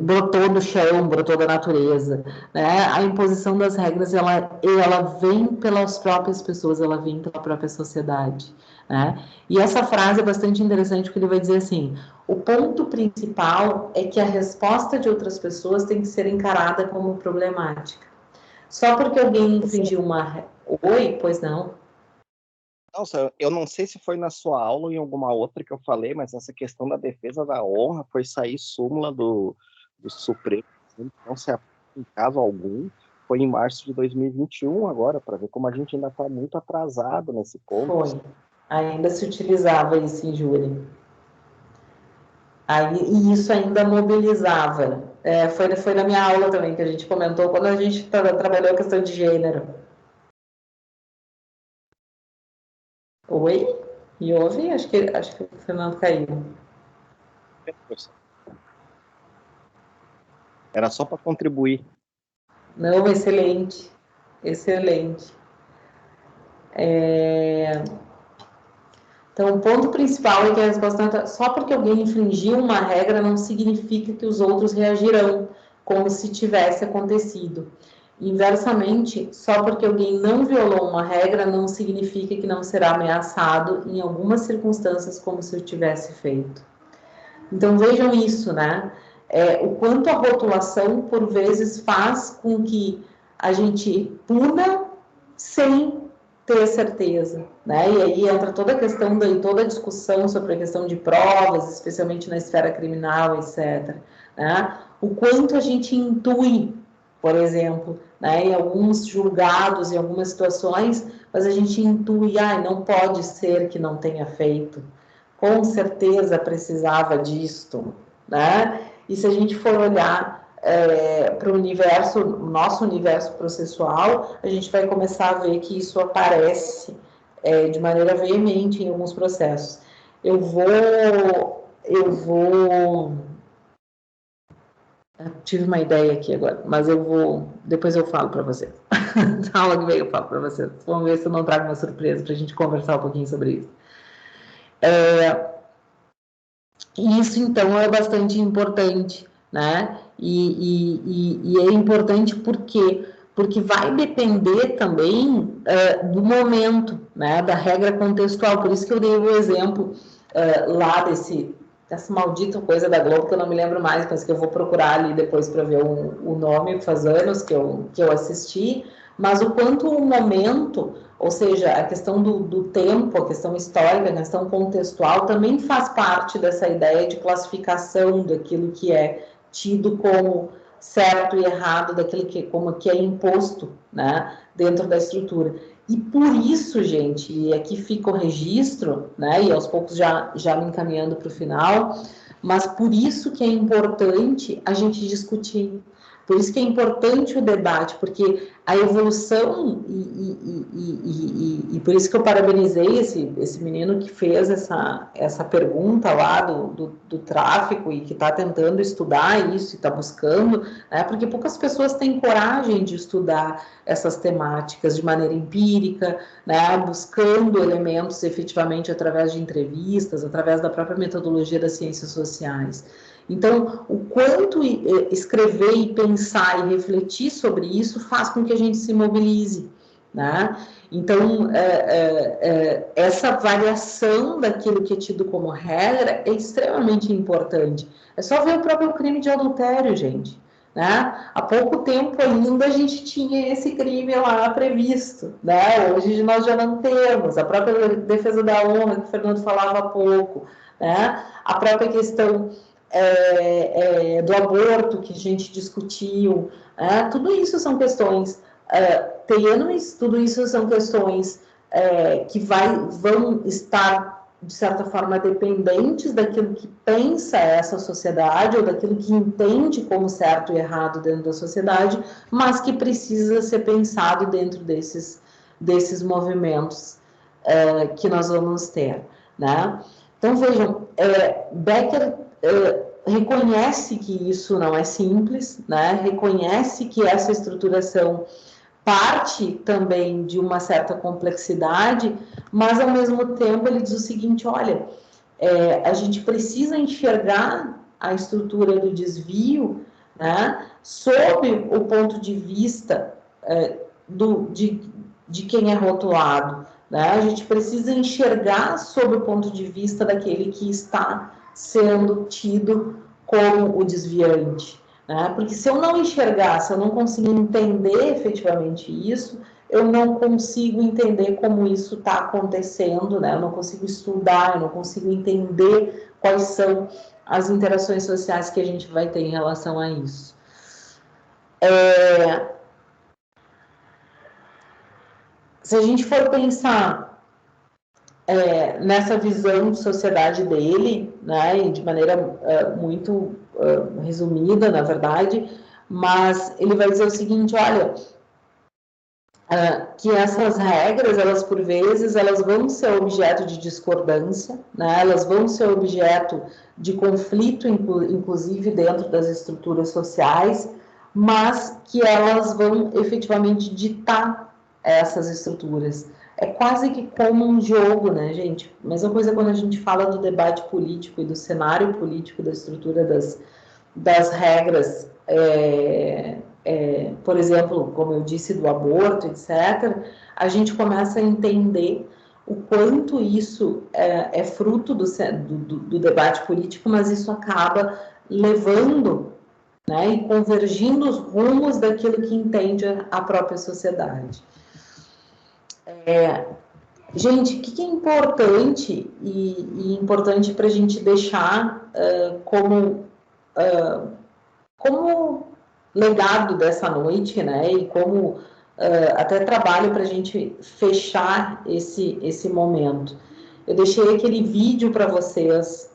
brotou do chão, brotou da natureza, né, a imposição das regras, ela vem pelas próprias pessoas, ela vem pela própria sociedade, né, e essa frase é bastante interessante, porque ele vai dizer assim, o ponto principal é que a resposta de outras pessoas tem que ser encarada como problemática. Só porque alguém infringiu uma... Oi? Pois não? Nossa, eu não sei se foi na sua aula ou em alguma outra que eu falei, mas essa questão da defesa da honra foi sair súmula do Supremo, não se aplica em caso algum, foi em março de 2021 agora, para ver como a gente ainda está muito atrasado nesse ponto. Foi. Ainda se utilizava isso em júri. E isso ainda mobilizava. Foi na minha aula também que a gente comentou, quando a gente trabalhou a questão de gênero. Oi? Me ouve? Acho que o Fernando caiu. Era só para contribuir. Não, excelente. Excelente. Então, o ponto principal é que a resposta só porque alguém infringiu uma regra não significa que os outros reagirão como se tivesse acontecido. Inversamente, só porque alguém não violou uma regra não significa que não será ameaçado em algumas circunstâncias como se o tivesse feito. Então, vejam isso, né? O quanto a rotulação, por vezes, faz com que a gente puna sem ter certeza, né? E aí entra toda a questão, toda a discussão sobre a questão de provas, especialmente na esfera criminal, etc. Né? O quanto a gente intui, por exemplo, né, em alguns julgados, em algumas situações, mas a gente intui, não pode ser que não tenha feito, com certeza precisava disto, né? E se a gente for olhar para o universo, nosso universo processual, a gente vai começar a ver que isso aparece de maneira veemente em alguns processos. Eu tive uma ideia aqui agora, mas depois eu falo para você. Na aula que vem eu falo para você. Vamos ver se eu não trago uma surpresa para a gente conversar um pouquinho sobre isso. E isso, então, é bastante importante, né? E é importante porque vai depender também do momento, né? Da regra contextual. Por isso que eu dei o exemplo lá dessa maldita coisa da Globo, que eu não me lembro mais, mas que eu vou procurar ali depois para ver o nome, faz anos que eu assisti, mas o quanto o momento, ou seja, a questão do tempo, a questão histórica, a questão contextual, também faz parte dessa ideia de classificação daquilo que é tido como certo e errado, daquilo como que é imposto, né, dentro da estrutura. E por isso, gente, e aqui fica o registro, né, e aos poucos já me encaminhando para o final, mas por isso que é importante a gente discutir. Por isso que é importante o debate, porque a evolução, e por isso que eu parabenizei esse menino que fez essa pergunta lá do tráfico e que está tentando estudar isso e está buscando, né, porque poucas pessoas têm coragem de estudar essas temáticas de maneira empírica, né, buscando elementos efetivamente através de entrevistas, através da própria metodologia das ciências sociais. Então, o quanto escrever e pensar e refletir sobre isso faz com que a gente se mobilize, né? Então, essa variação daquilo que é tido como regra é extremamente importante. É só ver o próprio crime de adultério, gente, né? Há pouco tempo ainda a gente tinha esse crime lá previsto, né? Hoje nós já não temos. A própria defesa da honra, que o Fernando falava há pouco, né? A própria questão do aborto que a gente discutiu, tudo isso são questões tênues, tudo isso são questões que vão estar, de certa forma, dependentes daquilo que pensa essa sociedade ou daquilo que entende como certo e errado dentro da sociedade, mas que precisa ser pensado dentro desses movimentos que nós vamos ter, né? Então, vejam, Becker reconhece que isso não é simples, né? Reconhece que essa estruturação parte também de uma certa complexidade, mas, ao mesmo tempo, ele diz o seguinte, olha, a gente precisa enxergar a estrutura do desvio, né, sob o ponto de vista de quem é rotulado, né? A gente precisa enxergar sob o ponto de vista daquele que está sendo tido como o desviante, né? Porque se eu não enxergar, se eu não conseguir entender efetivamente isso, eu não consigo entender como isso está acontecendo, né? Eu não consigo estudar, eu não consigo entender quais são as interações sociais que a gente vai ter em relação a isso. Se a gente for pensar nessa visão de sociedade dele, né, e de maneira muito resumida, na verdade, mas ele vai dizer o seguinte, olha, que essas regras, elas por vezes, elas vão ser objeto de discordância, né, elas vão ser objeto de conflito, inclusive dentro das estruturas sociais, mas que elas vão efetivamente ditar essas estruturas. É quase que como um jogo, né, gente? Mesma coisa quando a gente fala do debate político e do cenário político, da estrutura das regras, por exemplo, como eu disse, do aborto, etc., a gente começa a entender o quanto isso é fruto do debate político, mas isso acaba levando, né, e convergindo os rumos daquilo que entende a própria sociedade. Gente, o que é importante e importante para a gente deixar como legado dessa noite, né? E como até trabalho para a gente fechar esse momento. Eu deixei aquele vídeo para vocês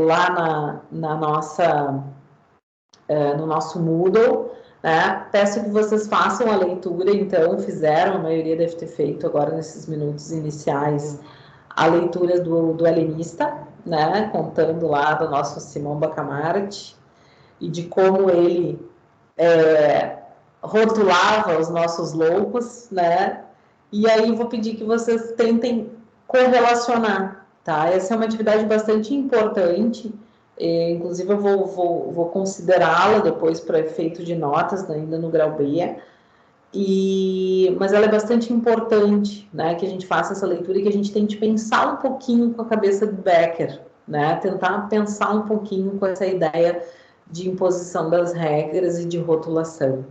lá no nosso Moodle, né? Peço que vocês façam a leitura, então, fizeram, a maioria deve ter feito agora nesses minutos iniciais, a leitura do Alienista, né? Contando lá do nosso Simão Bacamarte, e de como ele rotulava os nossos loucos, né? E aí eu vou pedir que vocês tentem correlacionar, tá? Essa é uma atividade bastante importante, inclusive eu vou considerá-la depois para efeito de notas, ainda no grau B, mas ela é bastante importante, né, que a gente faça essa leitura e que a gente tente pensar um pouquinho com a cabeça do Becker, né, tentar pensar um pouquinho com essa ideia de imposição das regras e de rotulação.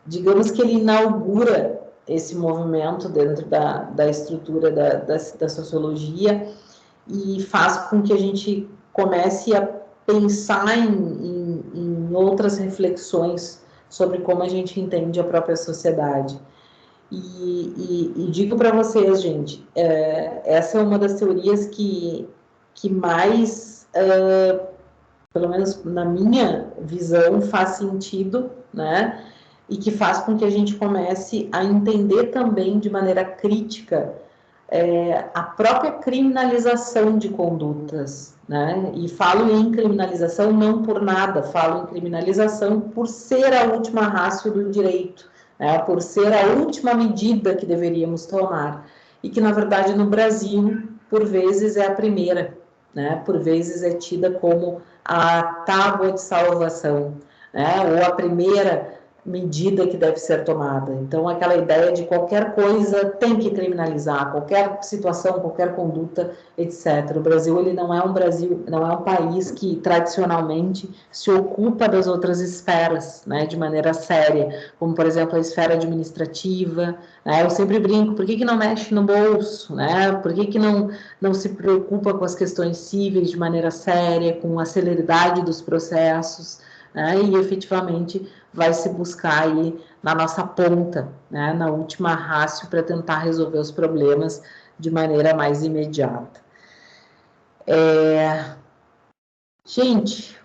Digamos que ele inaugura esse movimento dentro da estrutura da sociologia e faz com que a gente comece a pensar em outras reflexões sobre como a gente entende a própria sociedade. E digo para vocês, gente, essa é uma das teorias que mais, pelo menos na minha visão, faz sentido, né? E que faz com que a gente comece a entender também de maneira crítica a própria criminalização de condutas, né? E falo em criminalização não por nada, falo em criminalização por ser a última ratio do direito, né? Por ser a última medida que deveríamos tomar, e que, na verdade, no Brasil, por vezes, é a primeira, né? Por vezes é tida como a tábua de salvação, né? Ou a primeira medida que deve ser tomada. Então, aquela ideia de qualquer coisa tem que criminalizar, qualquer situação, qualquer conduta, etc. O Brasil, ele não é um país que tradicionalmente se ocupa das outras esferas, né, de maneira séria, como, por exemplo, a esfera administrativa, né? Eu sempre brinco, por que não mexe no bolso, né? Por que não se preocupa com as questões cíveis de maneira séria, com a celeridade dos processos, né? E efetivamente vai se buscar aí na nossa ponta, né, na última ratio, para tentar resolver os problemas de maneira mais imediata. Gente,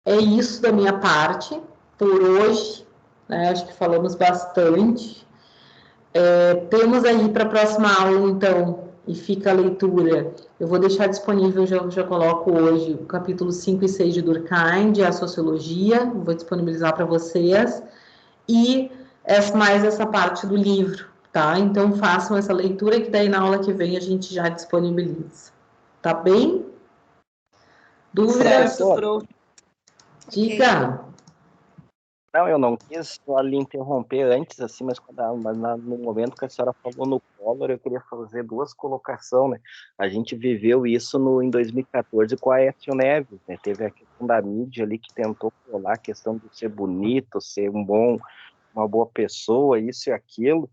é isso da minha parte por hoje, né? Acho que falamos bastante. Temos aí para a próxima aula, então, e fica a leitura. Eu vou deixar disponível, já coloco hoje, o capítulo 5 e 6 de Durkheim, de A Sociologia, vou disponibilizar para vocês, e mais essa parte do livro, tá? Então façam essa leitura que daí na aula que vem a gente já disponibiliza. Tá bem? Dúvidas? Certo, prof. Diga. Não, eu não quis só lhe interromper antes, assim, mas, no momento que a senhora falou no Collor, eu queria fazer duas colocações, né? A gente viveu isso em 2014 com a Aécio Neves, né? Teve a questão da mídia ali que tentou colar a questão de ser bonito, ser uma boa pessoa, isso e aquilo.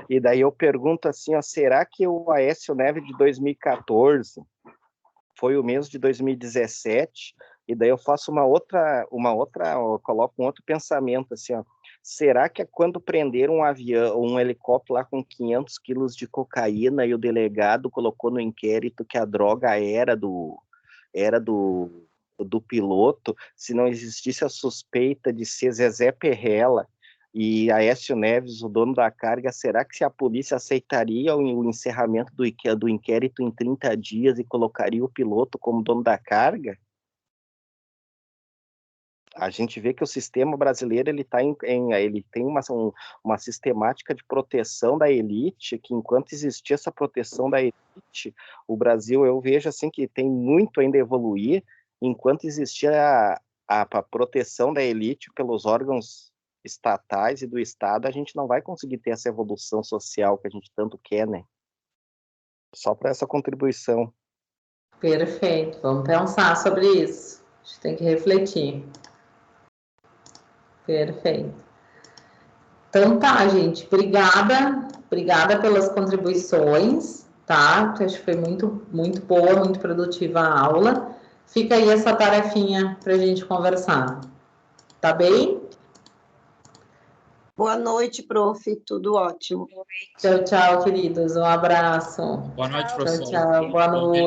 E daí eu pergunto assim, ó, será que o Aécio Neves de 2014 foi o mesmo de 2017? E daí eu faço eu coloco um outro pensamento assim, ó. Será que é quando prenderam um avião, um helicóptero lá com 500 quilos de cocaína e o delegado colocou no inquérito que a droga era do piloto, se não existisse a suspeita de ser Zezé Perrella e Aécio Neves, o dono da carga, será que se a polícia aceitaria o encerramento do inquérito em 30 dias e colocaria o piloto como dono da carga? A gente vê que o sistema brasileiro ele tem uma sistemática de proteção da elite, que enquanto existir essa proteção da elite, o Brasil, eu vejo assim que tem muito ainda a evoluir, enquanto existir a proteção da elite pelos órgãos estatais e do Estado, a gente não vai conseguir ter essa evolução social que a gente tanto quer, né? Só para essa contribuição. Perfeito. Vamos pensar sobre isso. A gente tem que refletir. Perfeito. Então tá, gente. Obrigada. Obrigada pelas contribuições, tá? Acho que foi muito, muito boa, muito produtiva a aula. Fica aí essa tarefinha para a gente conversar. Tá bem? Boa noite, prof. Tudo ótimo. Tchau, tchau, queridos. Um abraço. Boa noite, Tchau, professor. tchau. Boa noite.